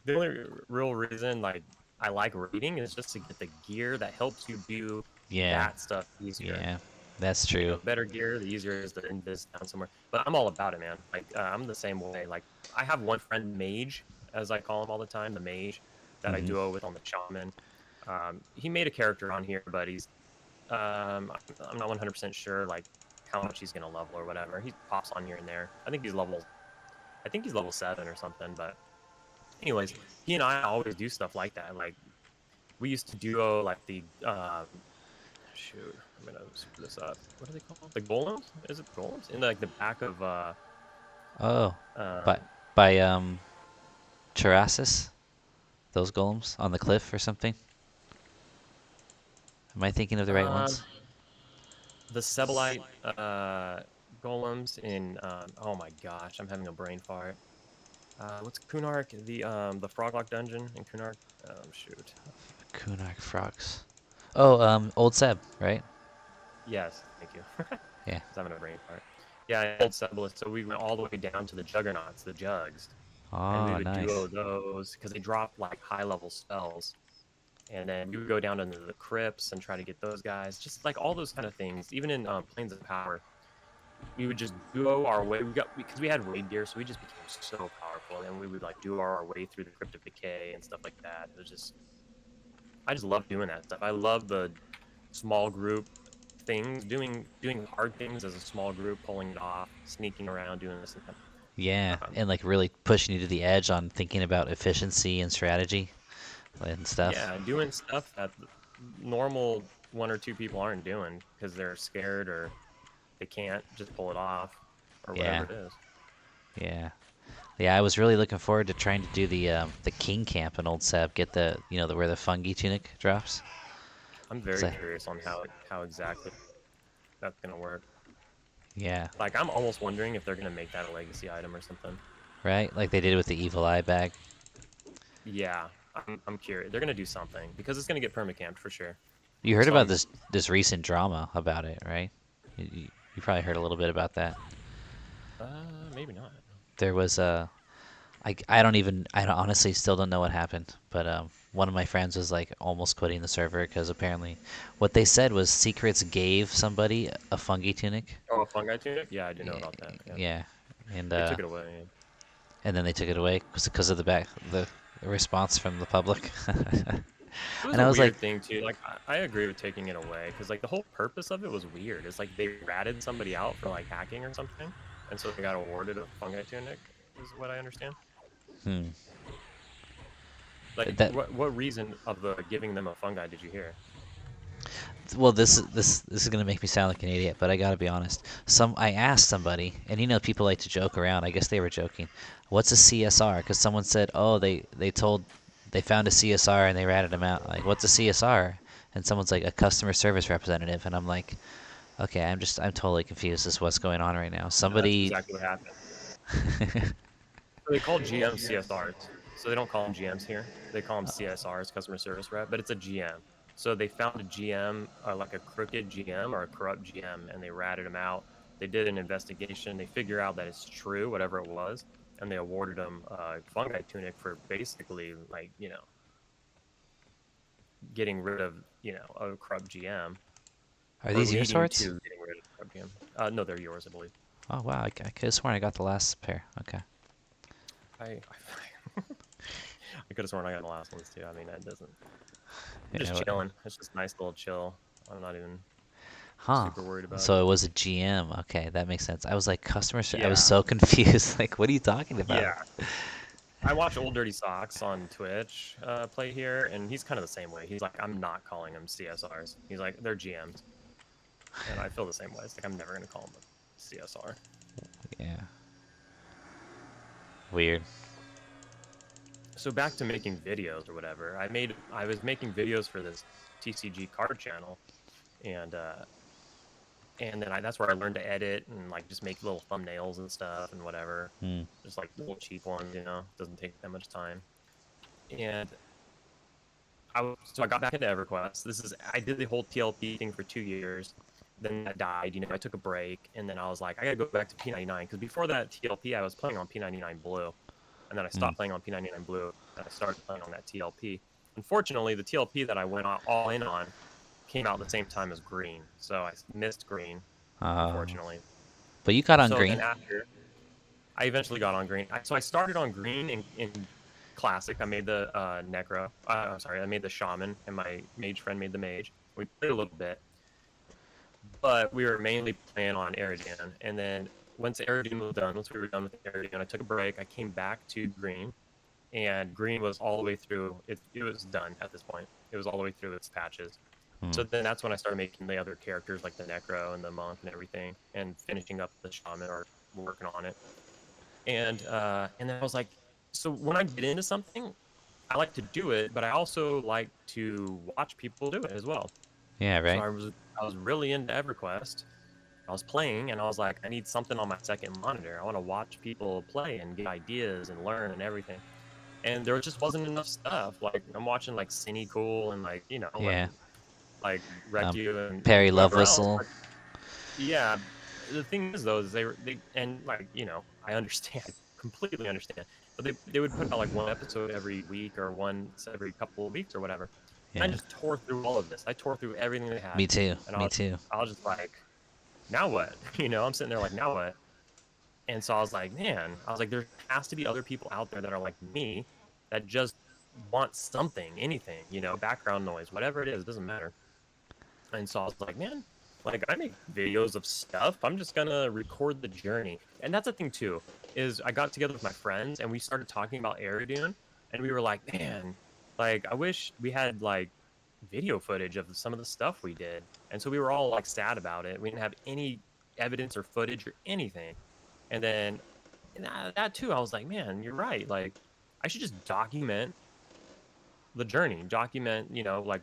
the only real reason like I like raiding is just to get the gear that helps you do Yeah, that stuff easier. yeah, that's true. Better gear, the easier it is to invis down somewhere. But I'm all about it, man. Like I'm the same way. Like I have one friend, Mage, as I call him all the time, the Mage, that I Hmm. duo with on the Shaman. He made a character on here, but I'm not 100% sure like how much he's gonna level or whatever. He pops on here and there. I think he's level 7 or something. But anyways, he and I always do stuff like that. Like we used to duo like the shoot, I'm gonna screw this up. What are they called? The golems? Is it golems? In like the back of Oh, but um by Terrassus, those golems on the cliff or something. Am I thinking of the right um ones? the Sebelite golems in oh my gosh, I'm having a brain fart. What's Kunark? The Froglock dungeon in Kunark? Shoot. Kunark frogs. Oh, Old Seb, right? Yes, thank you. I Yeah. was having a brain fart. Yeah, old Sebelith. So we went all the way down to the Juggernauts, the Jugs, and we Oh, would duo nice. those because they drop like high level spells. And then we would go down into the crypts and try to get those guys, just like all those kind of things. Even in Planes of Power, we would just duo our way. We got because we had raid gear, so we just became so powerful, and we would like duo our way through the Crypt of Decay and stuff like that. It was just, I just love doing that stuff. I love the small group things, doing hard things as a small group, pulling it off, sneaking around, doing this and Yeah, that. and like really pushing you to the edge on thinking about efficiency and strategy and stuff. Yeah, doing stuff that normal one or two people aren't doing because they're scared or they can't just pull it off or whatever Yeah, it is. yeah, yeah. I was really looking forward to trying to do the king camp in Old Seb, get the where the fungi tunic drops. I'm 'Cause very curious on how exactly that's gonna work. yeah, Like I'm almost wondering if they're gonna make that a legacy item or something. right, like they did with the evil eye bag. Yeah, I'm curious. They're gonna do something because it's gonna get permacamped for sure. You heard So about I'm this recent drama about it, right? You probably heard a little bit about that. maybe not. There was a I don't honestly still don't know what happened, but one of my friends was like almost quitting the server because apparently what they said was Secrets gave somebody a fungi tunic. Oh, a fungi tunic? Yeah, I do know Y- about that. Yeah, Yeah, and they took it away. and then they took it away because of the response from the public. It was And a I was like, weird thing too. Like I agree with taking it away because like the whole purpose of it was weird. It's like they ratted somebody out for like hacking or something, and so they got awarded a fungi tunic. Is what I understand. hmm, Like that what reason of the giving them a fungi did you hear? well, this is gonna make me sound like an idiot, but I gotta be honest. I asked somebody, and people like to joke around. I guess they were joking. What's a CSR? Because someone said, oh, they found a CSR and they ratted him out. Like, what's a CSR? And someone's like a customer service representative, and I'm like, okay, I'm totally confused as to what's going on right now. Yeah, that's Somebody, exactly what happened. So they call GMs CSRs. So they don't call them GMs here. They call them CSRs, customer service rep, but it's a GM. So they found a GM, like a crooked GM or a corrupt GM, and they ratted him out. They did an investigation. They figure out that it's true, whatever it was, and they awarded him a fungi tunic for basically like getting rid of a corrupt GM are or these your leading swords? to getting rid of a corrupt GM. No, they're yours, I believe. Oh wow, I could have sworn I got the last pair. Okay. I I could have sworn I got the last ones too. I mean, that doesn't. I'm Yeah, just chilling. It's just nice little chill. I'm not even huh. super worried about it. So it was a GM. Okay, that makes sense. I was like I was Yeah, so confused. Like, what are you talking about? yeah. I watch Old Dirty Socks on Twitch play here, and he's kind of the same way. He's like, I'm not calling them CSRs. He's like, they're GMs, and I feel the same way. It's like I'm never gonna call them a CSR. Yeah. Weird. So back to making videos or whatever. I was making videos for this TCG card channel, and then that's where I learned to edit and like just make little thumbnails and stuff and whatever. Hmm. Just like little cheap ones, doesn't take that much time. And so I got back into EverQuest. I did the whole TLP thing for 2 years. Then that died. I took a break, and then I was like, I gotta go back to P99 because before that TLP, I was playing on P99 Blue, and then I stopped playing on P99 Blue, and I started playing on that TLP. Unfortunately, the TLP that I went all in on came out at the same time as Green, so I missed Green, unfortunately. But you got on So green. then after, I eventually got on Green. So I started on Green in Classic. I made the Necro. I'm sorry, I made the Shaman, and my mage friend made the Mage. We played a little bit, but we were mainly playing on Eridan. And then once Eridan was done, once we were done with Eridan, I took a break. I came back to Green, and Green was all the way through. It was done at this point. It was all the way through its patches. So then that's when I started making the other characters like the Necro and the Monk and everything, and finishing up the Shaman or working on it. And then I was like, so when I get into something, I like to do it, but I also like to watch people do it as well. Yeah, So right? I was really into EverQuest. I was playing, and I was like, I need something on my second monitor. I want to watch people play and get ideas and learn and everything. And there just wasn't enough stuff. Like I'm watching like Cine Cool and Yeah. and like Recu and Perry Love whoever else. Whistle. But yeah, the thing is though, is they and like I understand, completely understand, but they would put out like one episode every week or once every couple of weeks or whatever. And I Yeah. just tore through all of this. I tore through everything they had, Me too. and Me too. I was just like, now what? I'm sitting there like, now what? And so I was like, man, there has to be other people out there that are like me, that just want something, anything, background noise, whatever it is, doesn't matter. And so I was like, man, like I make videos of stuff. I'm just gonna record the journey. And that's the thing too, is I got together with my friends and we started talking about Eridan, and we were like, man, like I wish we had like video footage of some of the stuff we did. And so we were all like sad about it. We didn't have any evidence or footage or anything. And then that too, I was like, man, you're right. Like I should just document the journey, document, like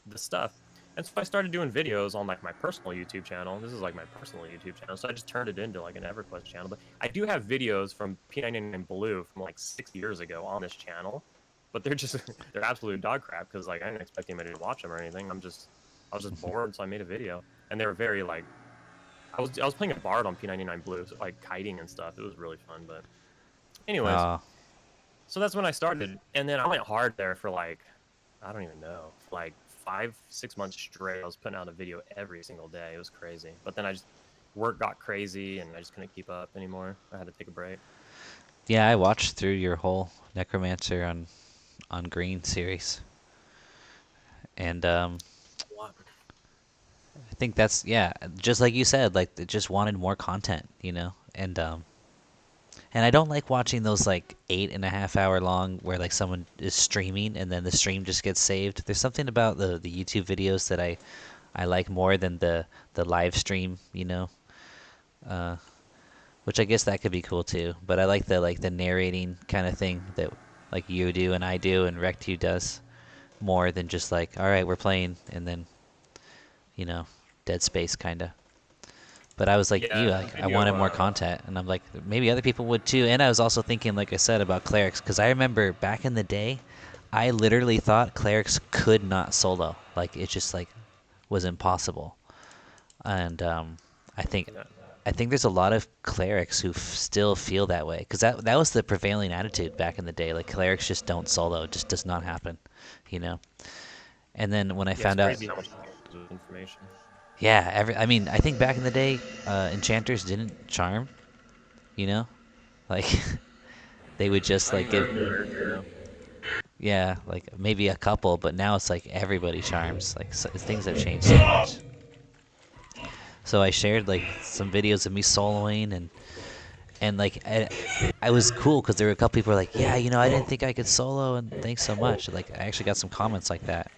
the stuff. And so I started doing videos on like my personal YouTube channel. This is like my personal YouTube channel. So I just turned it into like an EverQuest channel. But I do have videos from P99 Blue from like 6 years ago on this channel. But they're just they're absolute dog crap because like I didn't expect anybody to watch them or anything. I was just bored, so I made a video. And they were very like I was playing a bard on P99 Blue, so, like kiting and stuff. It was really fun. But anyways, Oh, so that's when I started, and then I went hard there for like, I don't even know, like 5-6 months straight. I was putting out a video every single day. It was crazy. But then work got crazy, and I just couldn't keep up anymore. I had to take a break. yeah. I watched through your whole Necromancer on Green series, and What? I think that's yeah. Just like you said, like they just wanted more content, and I don't like watching those like 8.5 hour long where like someone is streaming and then the stream just gets saved. There's something about the YouTube videos that I like more than the live stream, uh, which I guess that could be cool too. But I like the narrating kind of thing that like you do and I do and Rectu does more than just like, all right, we're playing and then dead space kind of. But I was like you, Yeah, like I video. wanted more content, and I'm like maybe other people would too. And I was also thinking, like I said, about clerics because I remember back in the day, I literally thought clerics could not solo. Like it just like was impossible. And I think Yeah. I think there's a lot of clerics who still feel that way because that was the prevailing attitude back in the day. Like clerics just don't solo, it just does not happen, you know. And then when I Yeah, it's found out, crazy how much with information. yeah, I mean, I think back in the day, enchanters didn't charm, you know, like they would just like I'm give, very. yeah, like maybe a couple, but now it's like everybody charms. Like things have changed so much. So I shared like some videos of me soloing And like I was cool because there were a couple people who were like, yeah, I didn't think I could solo, and thanks so much. Like I actually got some comments like that,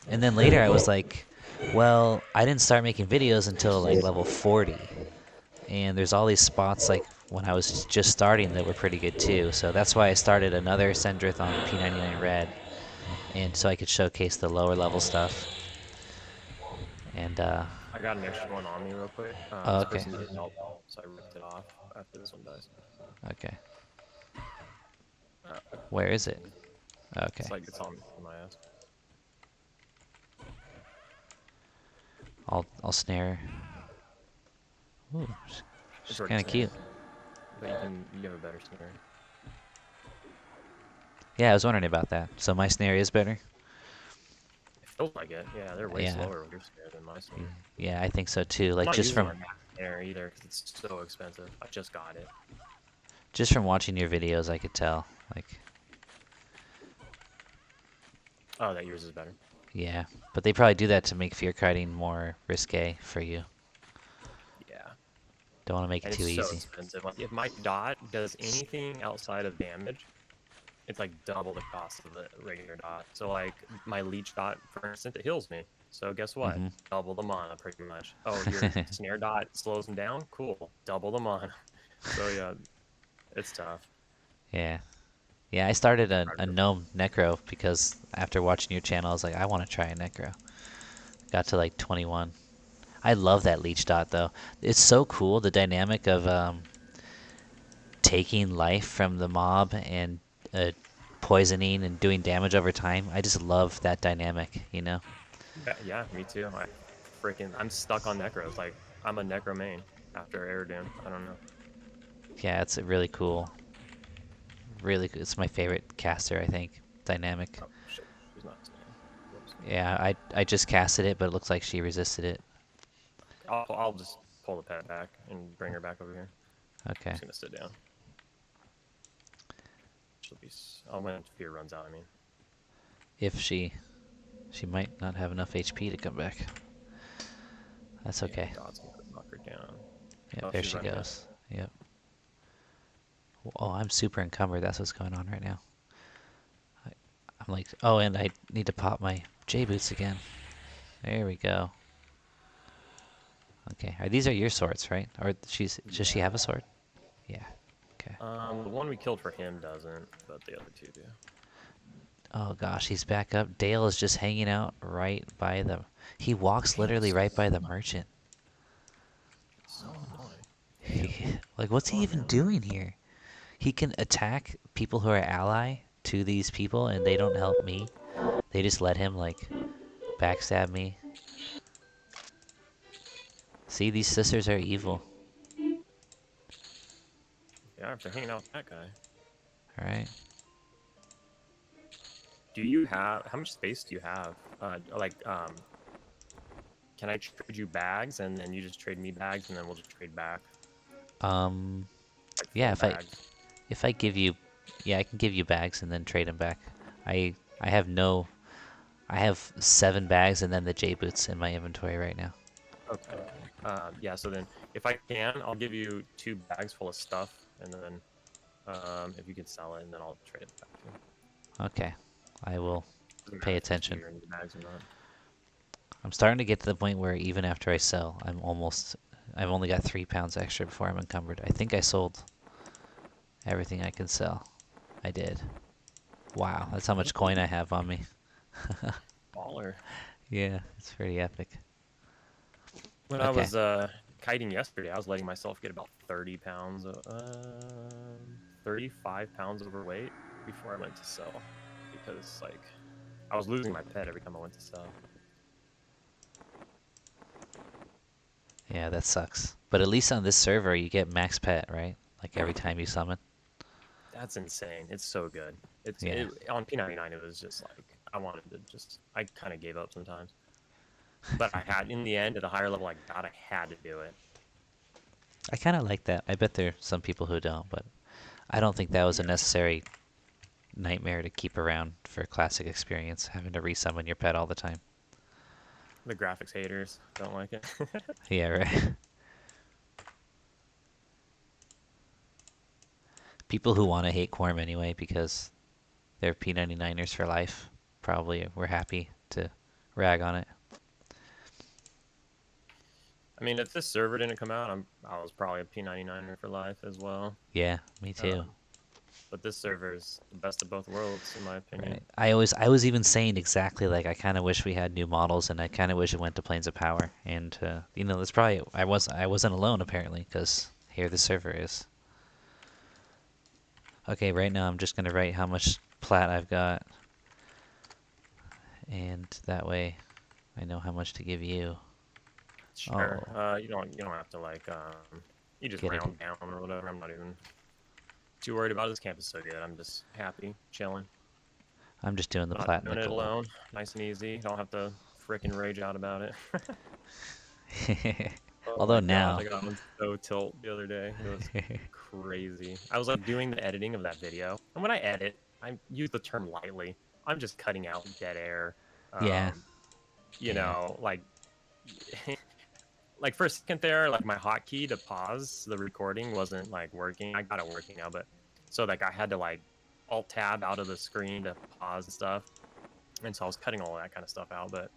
and then later I was like, well, I didn't start making videos until like level 40, and there's all these spots like when I was just starting that were pretty good too. So that's why I started another Sendrith on P99 Red, and so I could showcase the lower level stuff. And I got an extra one on me real quick. oh, This okay, person needed help, so I ripped it off after this one dies. okay, Uh, where is it? it's Okay, like it's on my ass. I'll snare. Ooh, It's she's already kind of cute. snared, but you have a better snare. Yeah, I was wondering about that. So my snare is better. It feels like it. Yeah, they're way Yeah, slower with your snare than my snare. yeah, I think so too. I'm Like not using my max snare either because it's so expensive. I just got it. just from watching your videos, I could tell. Like, Oh, that yours is better. yeah, but they probably do that to make fear kiting more risque for you. Yeah, Don't want to make it and it's too so easy. expensive. Like if my dot does anything outside of damage, it's like double the cost of the regular dot. So like my leech dot, for instance, it heals me. So guess what? Mm-hmm. Double the mana pretty much. Oh, your snare dot slows them down? Cool. Double the mana. So yeah, it's tough. Yeah. Yeah, I started Hard a to- gnome necro because after watching your channel, I was like, I want to try a necro. Got to like 21. I love that leech dot though. It's so cool the dynamic of taking life from the mob and uh, poisoning and doing damage over time. I just love that dynamic. Yeah, me too. I'm stuck on necros. Like I'm a necro main after Aerodune. I don't know. Yeah, it's a really cool. Really, it's my favorite caster. I think dynamic. Oh shit, she's not snare. Whoops. Yeah, I just casted it, but it looks like she resisted it. I'll just pull the pet back and bring her back over here. I'm Okay. just gonna sit down. She'll be. Oh, when fear runs out. I mean. If she might not have enough HP to come back. That's Yeah, okay. Dot's gonna knock her down. Yep, Oh, there she's she running out. goes. Yep. Oh, I'm super encumbered. That's what's going on right now. I, I'm like, oh, and I need to pop my J boots again. There we go. Okay, these are your swords, right? Or does she Yeah. have a sword? Yeah. Okay. The one we killed for him doesn't, but the other two do. Oh gosh, he's back up. Dale is just hanging out right by the. He walks Dale's literally right by the so merchant. annoying. Dale, Like, what's come he on even now. doing here? He can attack people who are ally to these people, and they don't help me. They just let him like backstab me. See, these sisters are evil. Yeah, after hanging out with that guy. All right. Do you have? How much space do you have? Can I trade you bags and then you just trade me bags and then we'll just trade back Um. like Yeah. full bags? If I give you, yeah, I can give you bags and then trade them back. I have no. I have 7 bags and then the J boots in my inventory right now. Okay. Yeah. So then, if I can, I'll give you 2 bags full of stuff, and then if you can sell it, and then I'll trade it back to you. Okay. I will Doesn't pay matter if it's attention. you or any bags or not. I'm starting to get to the point where even after I sell, I've only got 3 pounds extra before I'm encumbered. I think I sold everything I can sell. I did. Wow, that's how much coin I have on me. Baller. Yeah, it's pretty epic. When I Okay. was kiting yesterday, I was letting myself get about 30 pounds, 35 pounds overweight before I went to sell, because like I was losing my pet every time I went to sell. Yeah, that sucks. But at least on this server, you get max pet, right? Like every time you summon. That's insane. It's so good. Yeah. On P99. It was just like I kind of gave up sometimes, but I had in the end at the higher level I got. I had to do it. I kind of like that. I bet there are some people who don't, but I don't think that was a Yeah. necessary nightmare to keep around for a classic experience, having to resummon your pet all the time. The graphics haters don't like it. Yeah, right. People who want to hate Quarm anyway because they're P99ers for life probably were happy to rag on it. I mean, if this server didn't come out, I was probably a P99er for life as well. Yeah, me too. But this server is the best of both worlds, in my opinion. Right. I was even saying exactly like I kind of wish we had new models, and I kind of wish it went to Planes of Power. And that's probably I wasn't alone apparently because here the server is. Okay, right now I'm just gonna write how much plat I've got, and that way I know how much to give you. Sure. Oh, You don't have to like you just get it. round down or whatever. I'm not even too worried about it. This camp is so good. I'm just happy, chilling, I'm just doing the not plat doing it nickel. alone. Nice and easy. Don't have to freaking rage out about it. Oh Although my gosh, now, I got on so tilt the other day. It was crazy. I was like doing the editing of that video, and when I edit, I use the term lightly. I'm just cutting out dead air. yeah, Um, yeah. like like for a second there, like my hotkey to pause the recording wasn't like working. I got it working now, but so like I had to like alt tab out of the screen to pause and stuff, and so I was cutting all that kind of stuff out. But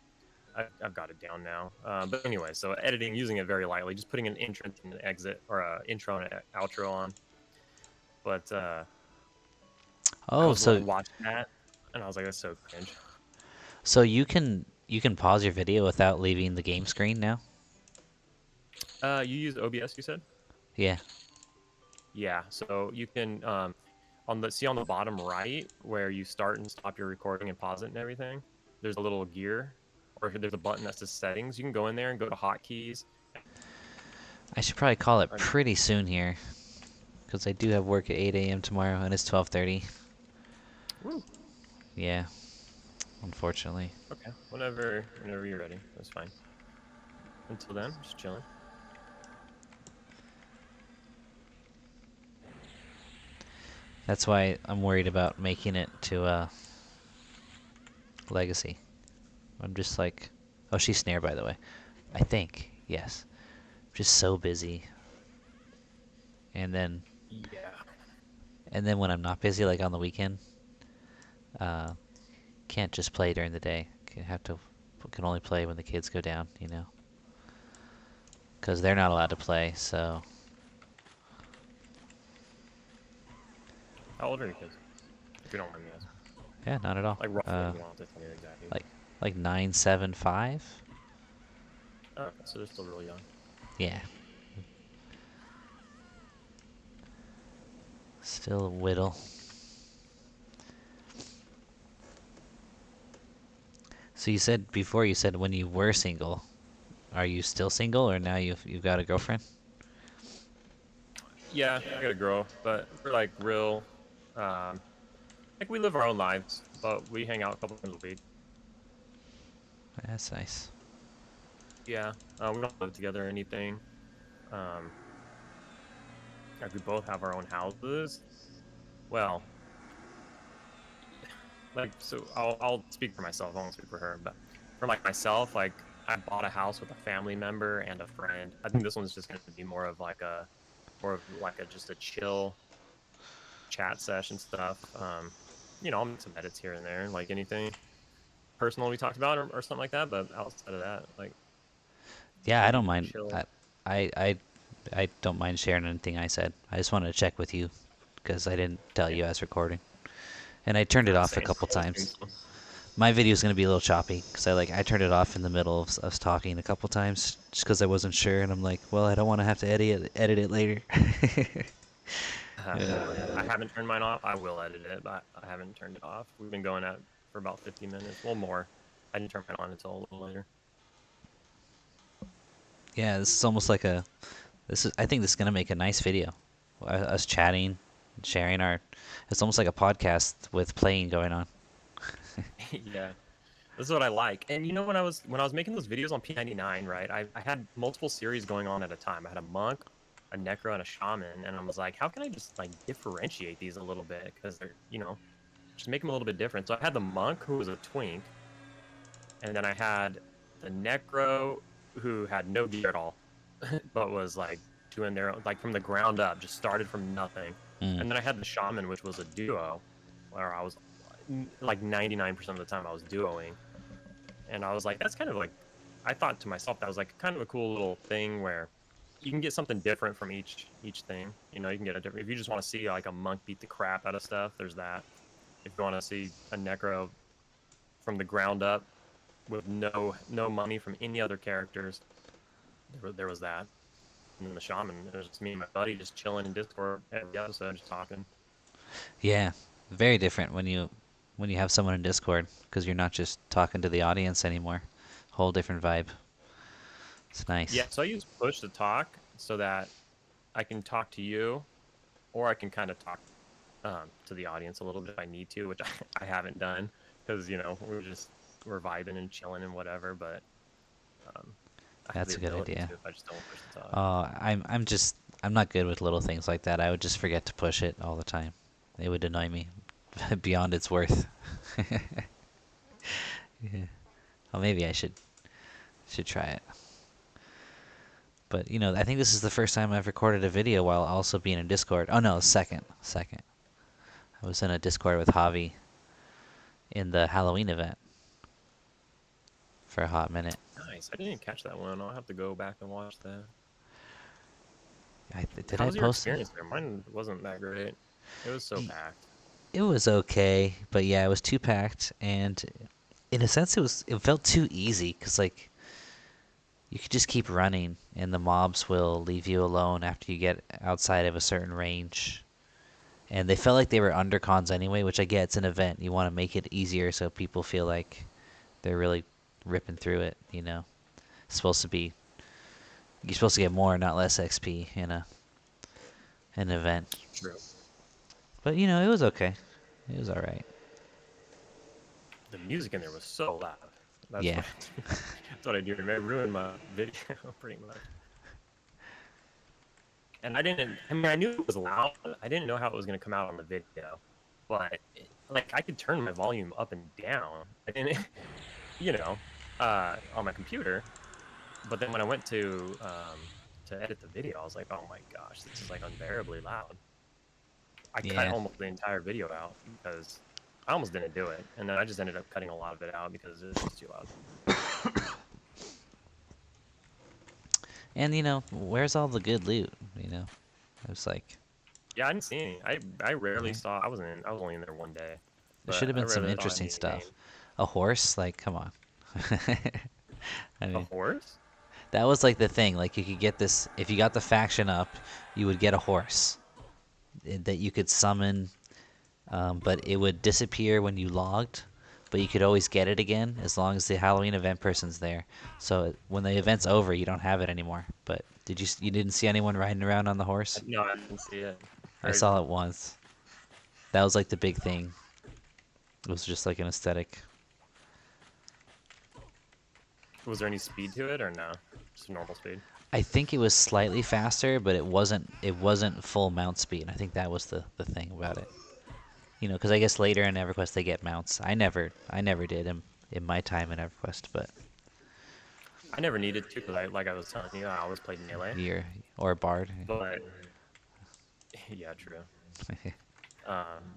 I've got it down now. But anyway, so editing, using it very lightly, just putting an entrance and an exit or a intro and an outro on. But I Oh, was so watching that, and I was like, that's so cringe. so you can pause your video without leaving the game screen now? You use OBS, you said? Yeah. Yeah. So you can on the bottom right where you start and stop your recording and pause it and everything. There's a little gear, or there's a button that says settings. You can go in there and go to hotkeys. I should probably call it Or, pretty soon here, because I do have work at 8 a.m. tomorrow, and it's 12:30. woo. Yeah, unfortunately. Okay. Whenever you're ready, that's fine. Until then, just chilling. That's why I'm worried about making it to Legacy. I'm just like, oh, she's Snare, by the way. I think, yes. I'm just so busy. And then, Yeah. and then when I'm not busy, like on the weekend, uh, can't just play during the day. Can only play when the kids go down, because they're not allowed to play. So How old are your kids? If you don't mind me asking. yeah, not at all. Like roughly, you don't have to tell me exactly. Like 9, 7, 5. Oh, okay, so they're still really young. Yeah, still a whittle. So you said before, you said when you were single. Are you still single, or now you've got a girlfriend? Yeah, I got a girl, but we're like real. Um, like we live our own lives, but we hang out a couple times a week. That's nice. Yeah, we don't live together or anything. Um, like we both have our own houses. Well, like so, I'll speak for myself. I won't speak for her, but for like myself, like I bought a house with a family member and a friend. I think this one's just going to be more of like a just a chill chat session stuff. I'll make some edits here and there, like anything personal we talked about or something like that. But outside of that, like Yeah, I pretty don't mind. chill. I don't mind sharing anything I said. I just wanted to check with you because I didn't tell Yeah, you I was recording, and I turned it off a same. couple I assume times. so. My video is gonna be a little choppy because I turned it off in the middle of us talking a couple times just because I wasn't sure, and I'm like, well, I don't want to have to edit it later. No worries. I haven't turned mine off. I will edit it, but I haven't turned it off. We've been going at for about 50 minutes, well more. I didn't turn mine on until a little later. Yeah, this is almost like I think this is gonna make a nice video. Us chatting, sharing our. It's almost like a podcast with playing going on. Yeah, this is what I like. And when I was making those videos on P99, right? I had multiple series going on at a time. I had a monk, a necro, and a shaman, and I was like, how can I just like differentiate these a little bit because they're just make them a little bit different. So I had the monk who was a twink, and then I had the necro who had no gear at all, but was like doing their own, like from the ground up, just started from nothing. Mm. And then I had the shaman, which was a duo, where I was like 99% of the time I was duoing, and I was like, that's kind of like, I thought to myself that was like kind of a cool little thing where you can get something different from each thing. You know, you can get a different. If you just want to see like a monk beat the crap out of stuff, there's that. If you want to see a necro from the ground up with no money from any other characters, there was that. And then the shaman, it was just me and my buddy just chilling in Discord every episode, just talking. Yeah, very different when you have someone in Discord because you're not just talking to the audience anymore. Whole different vibe. It's nice. Yeah, so I use push to talk so that I can talk to you, or I can kind of talk to the audience a little bit if I need to, which I haven't done because we're vibing and chilling and whatever. But um, I have That's the a good ability idea. to if I just don't push to talk. I'm not good with little things like that. I would just forget to push it all the time. It would annoy me beyond its worth. Yeah. Well, maybe I should try it. But I think this is the first time I've recorded a video while also being in Discord. Oh no, second. I was in a Discord with Javi in the Halloween event for a hot minute. Nice. I didn't catch that one. I'll have to go back and watch that. Did How I was your post it? experience there? Mine wasn't that great. It was so packed. It was okay, but yeah, it was too packed, and in a sense, it felt too easy because like you could just keep running, and the mobs will leave you alone after you get outside of a certain range. And they felt like they were undercons anyway, which I get. It's an event. You want to make it easier so people feel like they're really ripping through it. It's supposed to be you're supposed to get more, not less XP in an event. True. But it was okay. It was all right. The music in there was so loud. That's Yeah. what that's what I do. It ruined my video pretty much. And I mean, I knew it was loud. I didn't know how it was going to come out on the video. But, like, I could turn my volume up and down. I didn't, on my computer. But then when I went to edit the video, I was like, oh my gosh, this is, like, unbearably loud. I cut Yeah. almost the entire video out because I almost didn't do it. And then I just ended up cutting a lot of it out because it was just too loud. And where's all the good loot? I was like, Yeah, I didn't see any. I rarely saw. I was only in there one day. there should have I been some rarely saw interesting any stuff. game. A horse, like, come on. I A mean, horse? that was like the thing. Like, you could get this if you got the faction up, you would get a horse that you could summon, but it would disappear when you logged. But you could always get it again as long as the Halloween event person's there. So when the event's over, you don't have it anymore. But you didn't see anyone riding around on the horse? No, I didn't see it. I Crazy. saw it once. That was like the big thing. It was just like an aesthetic. Was there any speed to it or no? Just normal speed. I think it was slightly faster, but it wasn't full mount speed. I think that was the thing about it. Because I guess later in EverQuest they get mounts. I never did in my time in EverQuest, but I never needed to because like I was telling you, I always played melee. year or bard. But yeah, true.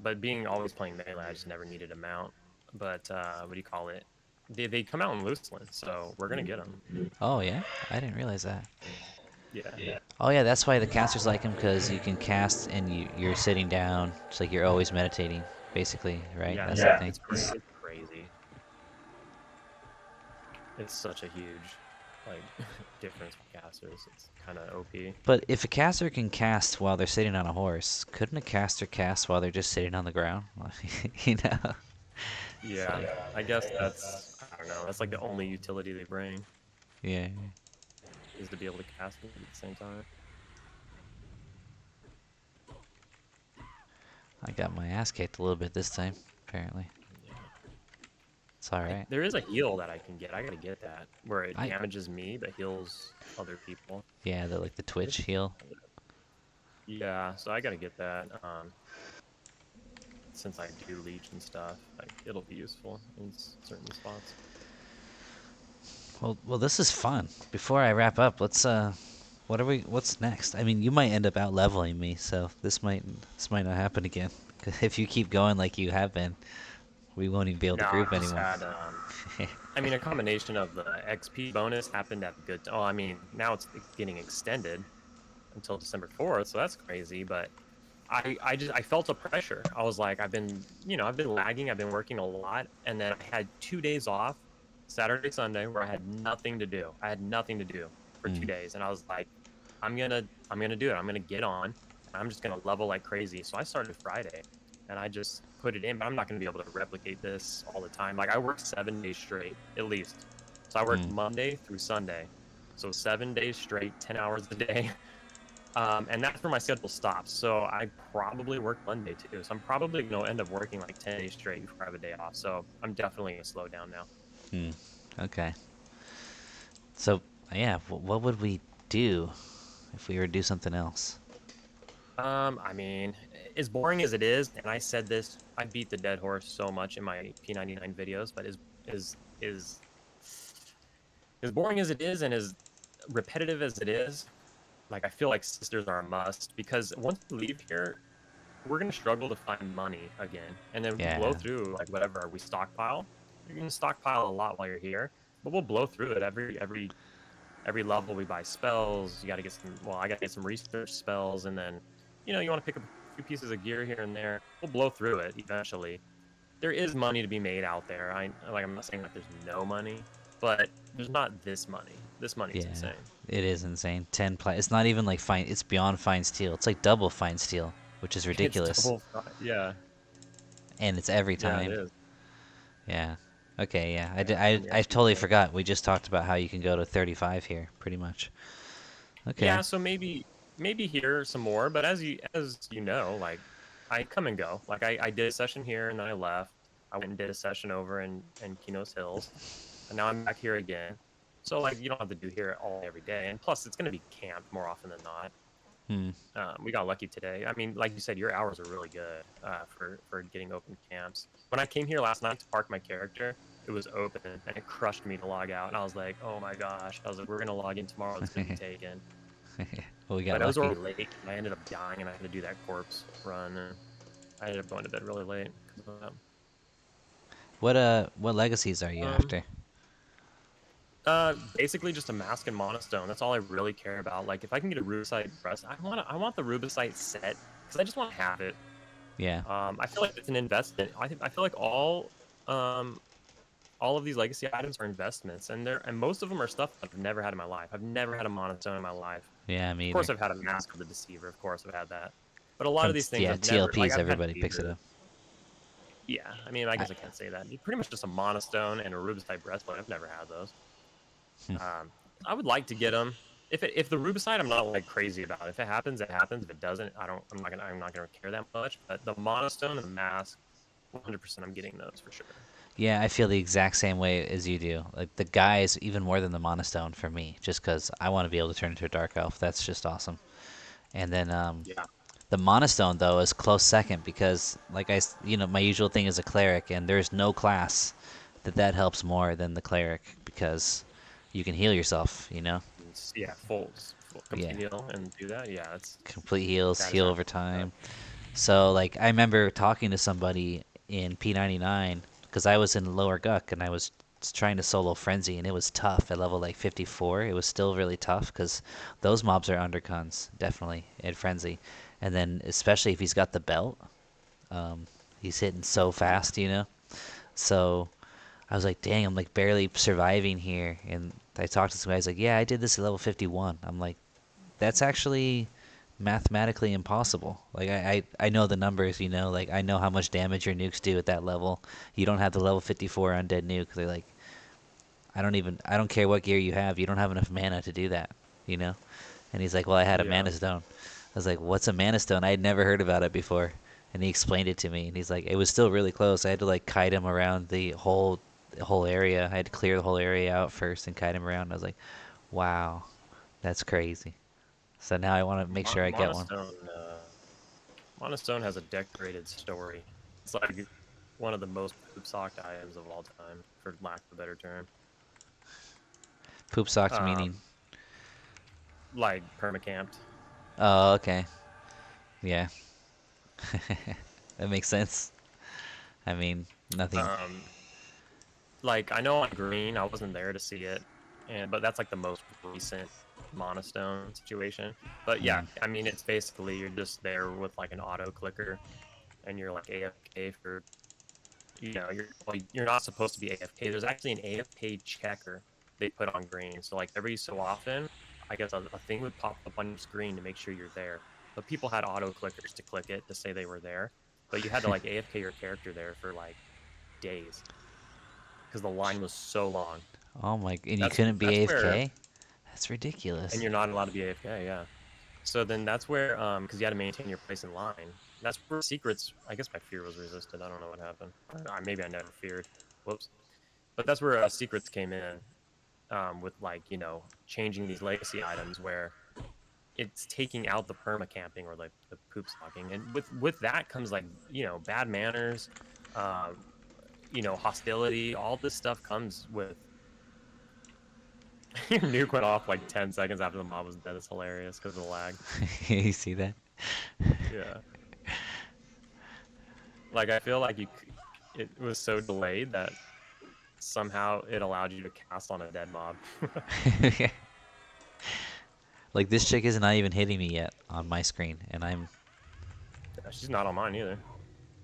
But being always playing melee, I just never needed a mount. But what do you call it? They come out in Looseland, so we're gonna get them. Oh yeah, I didn't realize that. Yeah. Oh yeah, that's why the casters like him because you can cast and you're sitting down. It's like you're always meditating, basically, right? Yeah, That's the thing. it's crazy. It's such a huge like difference with casters. It's kind of OP. But if a caster can cast while they're sitting on a horse, couldn't a caster cast while they're just sitting on the ground? you know? Yeah, like- I guess I don't know. That's like the only utility they bring Yeah. is to be able to cast it at the same time. I got my ass kicked a little bit this time, apparently. Yeah. It's alright. There is a heal that I can get. I gotta get that where it I- damages me but heals other people. Yeah, the Twitch heal. Yeah, so I gotta get that. Since I do leech and stuff, like it'll be useful in certain spots. Well, this is fun. Before I wrap up, let's What are we? What's next? I mean, you might end up out leveling me, so this might not happen again. 'Cause if you keep going like you have been, we won't even be able to No, group I've just anymore. had I mean, a combination of the XP bonus happened at the oh, I mean, now it's getting extended until December 4th, so that's crazy. But I felt a pressure. I was like, I've been lagging, I've been working a lot, and then I had 2 days off, Saturday, Sunday, where I had nothing to do. I had nothing to do for Hmm. 2 days, and I was like, I'm gonna do it. I'm gonna get on, and I'm just gonna level like crazy. So I started Friday, and I just put it in, but I'm not gonna be able to replicate this all the time. Like I work 7 days straight at least. So I work Hmm. Monday through Sunday, so 7 days straight, 10 hours a day. And that's where my schedule stops. So I probably work Monday too. So I'm probably going to end up working like 10 days straight before I have a day off. So I'm definitely going to slow down now. Hmm. Okay. So yeah, what would we do if we were to do something else? I mean, as boring as it is, and I said this, I beat the dead horse so much in my P99 videos, but is as boring as it is and as repetitive as it is, like I feel like sisters are a must because once we leave here, we're gonna struggle to find money again, and then we'll blow Yeah. through like whatever we stockpile. You're gonna stockpile a lot while you're here, but we'll blow through it every level. We buy spells. You got to get some. Well, I got to get some research spells, and then you want to pick up a few pieces of gear here and there. We'll blow through it eventually. There is money to be made out there. I'm not saying that there's no money, but there's not this money. This money's Yeah. insane. It is insane. It's not even like fine. It's beyond fine steel. It's like double fine steel, which is It's ridiculous. double. Yeah, And it's every yeah, it time. is. Yeah. Okay, yeah. I, Yeah, di- and I, the I XP totally bonus. forgot. We just talked about how you can go to 35 here, pretty much. Okay. Yeah, so maybe here some more, but as you know, like I come and go. Like I did a session here and then I left. I went and did a session over in Keno's Hills, and now I'm back here again. So like you don't have to do here all every day, and plus it's gonna be camped more often than not. Hmm. We got lucky today. I mean, like you said, your hours are really good for getting open camps. When I came here last night to park my character, it was open and it crushed me to log out, and I was like, oh my gosh. I was like, we're gonna log in tomorrow. It's gonna be taken. Well, we got But I was lucky. already late, and I ended up dying, and I had to do that corpse run, and I ended up going to bed really late because of that. What legacies are you Um, after? Basically just a mask and monostone. That's all I really care about. Like, if I can get a rubicite breast, I want the rubicite set because I just want to have it. Yeah. I feel like it's an investment. I feel like all of these legacy items are investments, and most of them are stuff I've never had in my life. I've never had a monostone in my life. Yeah, me Of either. course, I've had a mask of the deceiver. Of course, I've had that. But a lot From of these things yeah, I've never like. TLPs, I've had everybody picks it phases. up. Yeah, I mean, I I, guess I can't say that. Pretty much just a monostone and a rubicite breastplate. I've never had those. hmm. Um, I would like to get them. If the rubicite, I'm not like crazy about. If it happens, it happens. If it doesn't, I don't. I'm not gonna care that much. But the monostone and the mask, 100%, I'm getting those for sure. Yeah, I feel the exact same way as you do. Like the guy is even more than the monostone for me, just because I want to be able to turn into a dark elf. That's just awesome. And then Yeah, the monostone though is close second because, like my usual thing is a cleric, and there's no class that helps more than the cleric because you can heal yourself. yeah, full Yeah, complete heal and do that. Yeah, complete heals, that is heal over absolutely time. So like I remember talking to somebody in P99 because I was in lower Guck and I was trying to solo frenzy and it was tough at level like 54. It was still really tough because those mobs are undercuns definitely in frenzy, and then especially if he's got the belt, um, he's hitting so fast. So I was like, dang, I'm like barely surviving here. And I talked to some guys like, yeah, I did this at level 51. I'm like, that's actually mathematically impossible. Like I know the numbers, like I know how much damage your nukes do at that level. You don't have the level 54 undead nuke. They're like, I don't care what gear you have. You don't have enough mana to do that, you know? And he's like, well, I had a yeah. mana stone. I was like, what's a mana stone? I had never heard about it before. And he explained it to me, and he's like, it was still really close. I had to like kite him around the whole area. I had to clear the whole area out first and kite him around. I was like, wow, that's crazy. So now I want to make sure I get one. Monostone has a decorated story. It's like one of the most poop socked items of all time, for lack of a better term. Poop socks Um, meaning. like permacamped. Oh, okay. Yeah. That makes sense. I mean, nothing. Um, like I know on green, I wasn't there to see it, and but that's like the most recent monostone situation. But yeah, Mm. I mean it's basically you're just there with like an auto clicker, and you're like AFK for you're not supposed to be AFK. There's actually an AFK checker they put on green. So like every so often, I guess a thing would pop up on your screen to make sure you're there. But people had auto clickers to click it to say they were there. But you had to like AFK your character there for like days because the line was so long. Oh my! And you That's couldn't be that's where AFK? That's and ridiculous. you're not allowed to be AFK. Yeah. So then that's where because you had to maintain your place in line. That's where secrets. I guess my fear was resisted. I don't know what happened. Maybe I never feared. Whoops. But that's where secrets came in with like changing these legacy items where it's taking out the perma camping or like the poop stalking, and with that comes like bad manners, um, hostility. All this stuff comes with your nuke went off like 10 seconds after the mob was dead. It's hilarious because of the lag. You see that? Yeah, like I feel like it was so delayed that somehow it allowed you to cast on a dead mob. Like this chick is not even hitting me yet on my screen, and I'm Yeah, she's not on mine either.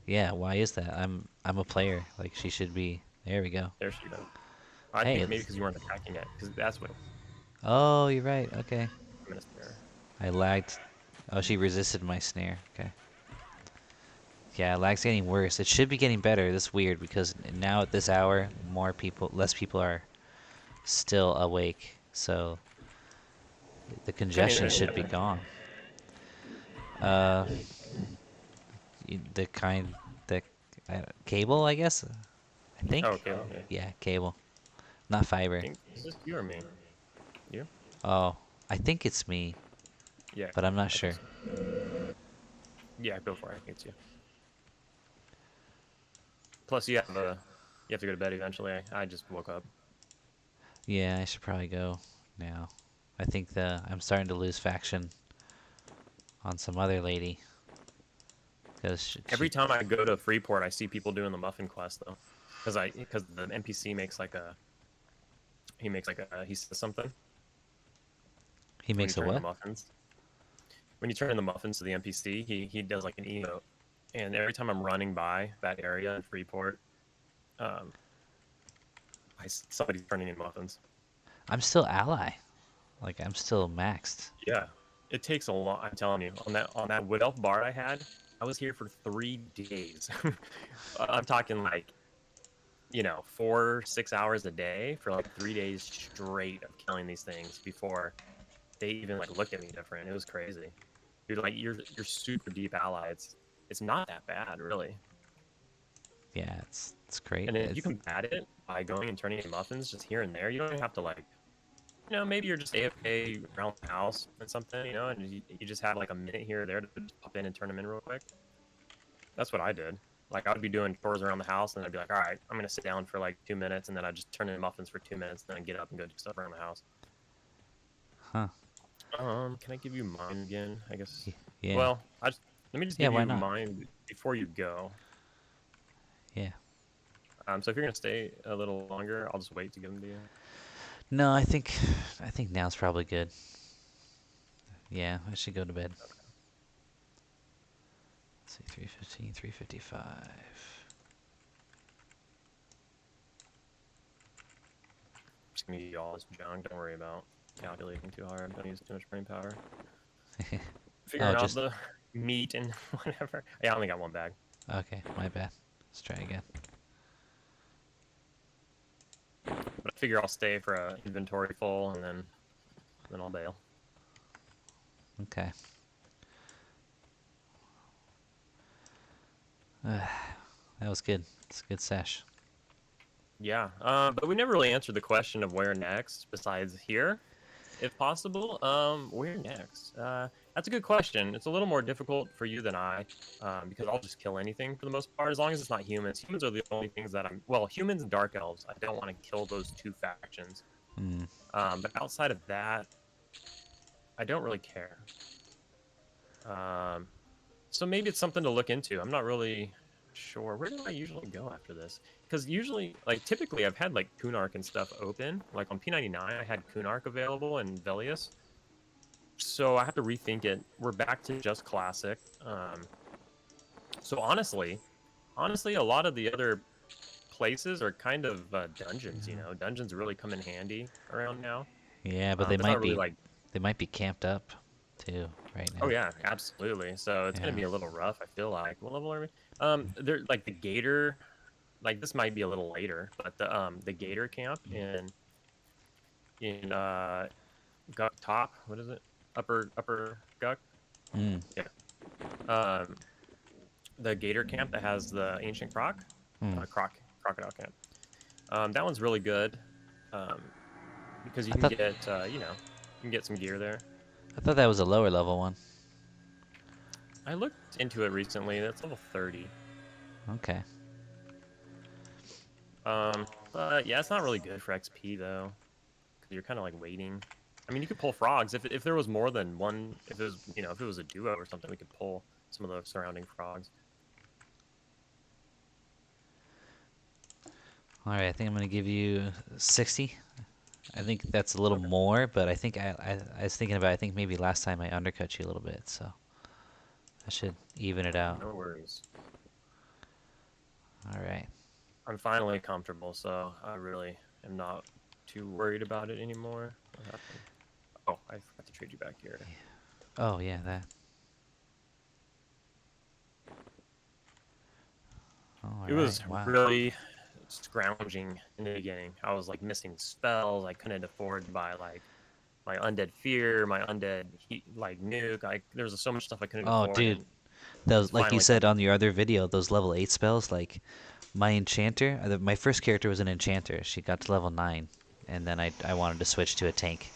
yeah. Why is that? I'm a player. Like she should be. There we go. There she goes. I Hey. think maybe because you weren't attacking it, because that's what Oh, you're right. Okay. I'm gonna snare. I lagged. Oh, she resisted my snare. Okay. Yeah, lag's getting worse. It should be getting better. That's weird because now at this hour, less people are still awake. So the Kind congestion of. should be gone. Uh, the kind the cable, I guess. I Oh, think. okay. Okay. Yeah, cable, not I fiber. think is this you or me? You? Oh, I think it's me, Yeah, but I'm not I think sure. so. Yeah, go for it. I think it's you. Plus, you have to go to bed eventually. I just woke up. Yeah, I should probably go now. I think I'm starting to lose faction on some other lady because Every time I go to Freeport, I see people doing the muffin quest though, because the NPC makes like a he says something he when you makes a turn in the what? muffins. When you turn in the muffins to the NPC, he does like an emote, and every time I'm running by that area in Freeport, um, somebody's turning in muffins. I'm still ally. Like I'm still maxed. Yeah, it takes a lot. I'm telling you, on that wood elf bard I had, I was here for 3 days. I'm talking like 4 6 hours a day for like 3 days straight of killing these things before they even like looked at me different. It was crazy. You're super deep ally. It's not that bad really. Yeah, it's great. And if you combat it by going and turning in muffins just here and there, you don't even have to like maybe you're just AFK around the house and something, and you just have like a minute here or there to just pop in and turn them in real quick. That's what I did. Like I would be doing chores around the house, and I'd be like, all right, I'm gonna sit down for like 2 minutes, and then I just turn in muffins for 2 minutes, and then I get up and go do stuff around the house. Huh? Can I give you mine again? I guess. Yeah. Well, let me just Yeah. give Why you not? mine before you go. Yeah. So if you're gonna stay a little longer, I'll just wait to give them to you. No, I think now's probably good. Yeah, I should go to bed. Let's see, 3:15, 3:55. I'm just gonna give you all this junk. Don't worry about calculating too hard. Don't use too much brain power. Oh, Figuring out just the meat and whatever. Yeah, I only got one bag. okay. My bad. Let's try again. But I figure I'll stay for a inventory full, and then I'll bail. Okay. That was good. It's a good sesh. Yeah, but we never really answered the question of where next, besides here, if possible. Where next? That's a good question. It's a little more difficult for you than I, because I'll just kill anything for the most part, as long as it's not humans. Humans are the only things that humans and dark elves. I don't want to kill those two factions. Mm. But outside of that, I don't really care. Um, so maybe it's something to look into. I'm not really sure. Where do I usually go after this? Because usually, like typically, I've had like Kunark and stuff open. Like on P99, I had Kunark available and Velius. So I have to rethink it. We're back to just classic. So honestly, a lot of the other places are kind of dungeons. You know, dungeons really come in handy around now. Yeah, but There's not really like, they might be camped up too right oh now. yeah, absolutely. So it's gonna Yeah. be a little rough. I feel like. What level are we? There like the Gator. Like this might be a little later, but the Gator camp in Guck Top. What is it? Upper Guck. Mm. Yeah. Um, the Gator camp that has the ancient Mm. crocodile camp. That one's really good. Um, because you I can thought get you can get some gear there. I thought that was a lower level one. I looked into it recently. That's level 30. Okay. But yeah, it's not really good for XP though, because you're kind of like waiting. I mean, you could pull frogs if there was more than one. If it was if it was a duo or something, we could pull some of those surrounding frogs. All right, I think I'm gonna give you 60. I think that's a little Okay, more, but I think I was thinking about. I think maybe last time I undercut you a little bit, so I should even it out. no worries. All right. I'm finally comfortable, so I really am not too worried about it anymore. What happened? Oh, I forgot to trade you back here. Oh yeah, that. All It right. was Wow. really scrounging in the beginning. I was like missing spells. I couldn't afford to buy like my undead fear, my undead heat, like nuke. Like there was so much stuff I couldn't Oh, afford, dude, and it's those like you finally said coming. on your other video, those level 8 spells, like my enchanter. My first character was an enchanter. She got to level 9, and then I wanted to switch to a tank.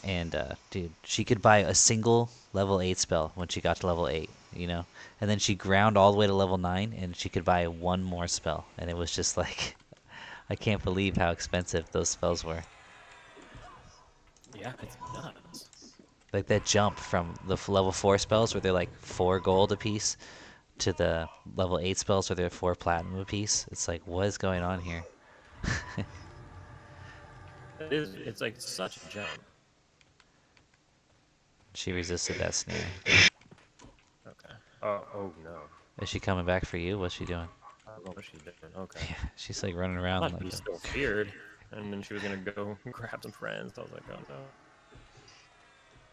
And dude, she could buy a single level 8 spell when she got to level 8, you know? And then she ground all the way to level 9 and she could buy one more spell. And it was just like I can't believe how expensive those spells were. Yeah, it's nuts. Like that jump from the level 4 spells where they're like 4 gold a piece to the level 8 spells where they're 4 platinum a piece. It's like what is going on here? It is. It's like such a jump. She resisted that snare. Okay. Oh no. Is she coming back for you? What's she doing? I don't know what she's doing. Okay. Yeah, she's like running I around thought she like was a still feared, and then she was gonna go grab some friends. I was like, oh no.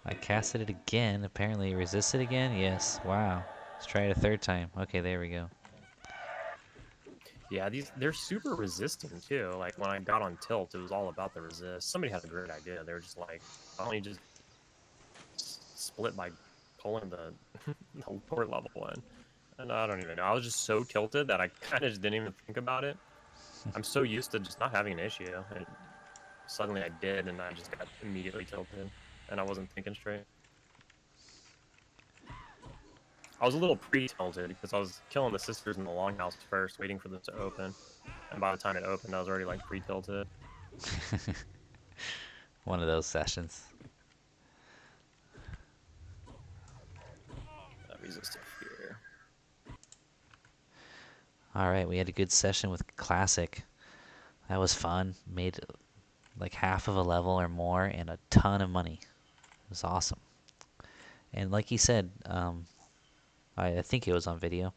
I casted it again. Apparently it resisted again. Yes. Wow. Let's try it a third time. Okay, there we go. Yeah, they're super resisting too. Like when I got on tilt, it was all about the resist. Somebody had a great idea. They were just like, why don't you just split by pulling the lower level one? And I don't even know. I was just so tilted that I kind of just didn't even think about it. I'm so used to just not having an issue, and suddenly I did, and I just got immediately tilted, and I wasn't thinking straight. I was a little pre-tilted because I was killing the sisters in the longhouse first, waiting for them to open. And by the time it opened, I was already like pre-tilted. One of those sessions. That resisted fear. All right, we had a good session with Classic. That was fun. Made like half of a level or more and a ton of money. It was awesome. And like he said, I think it was on video.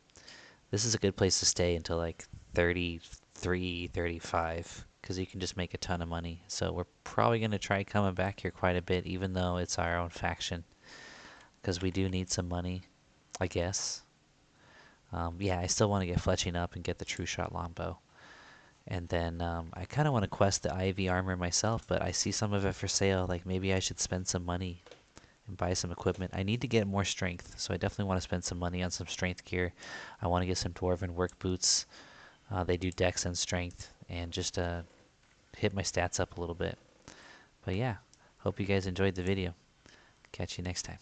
This is a good place to stay until like 33, 35, because you can just make a ton of money. So we're probably going to try coming back here quite a bit, even though it's our own faction, because we do need some money, I guess. Yeah, I still want to get fletching up and get the true shot longbow. And then I kind of want to quest the Ivy armor myself, but I see some of it for sale. Like maybe I should spend some money and buy some equipment. I need to get more strength, so I definitely want to spend some money on some strength gear. I want to get some dwarven work boots. They do dex and strength, and just hit my stats up a little bit. But yeah, hope you guys enjoyed the video. Catch you next time.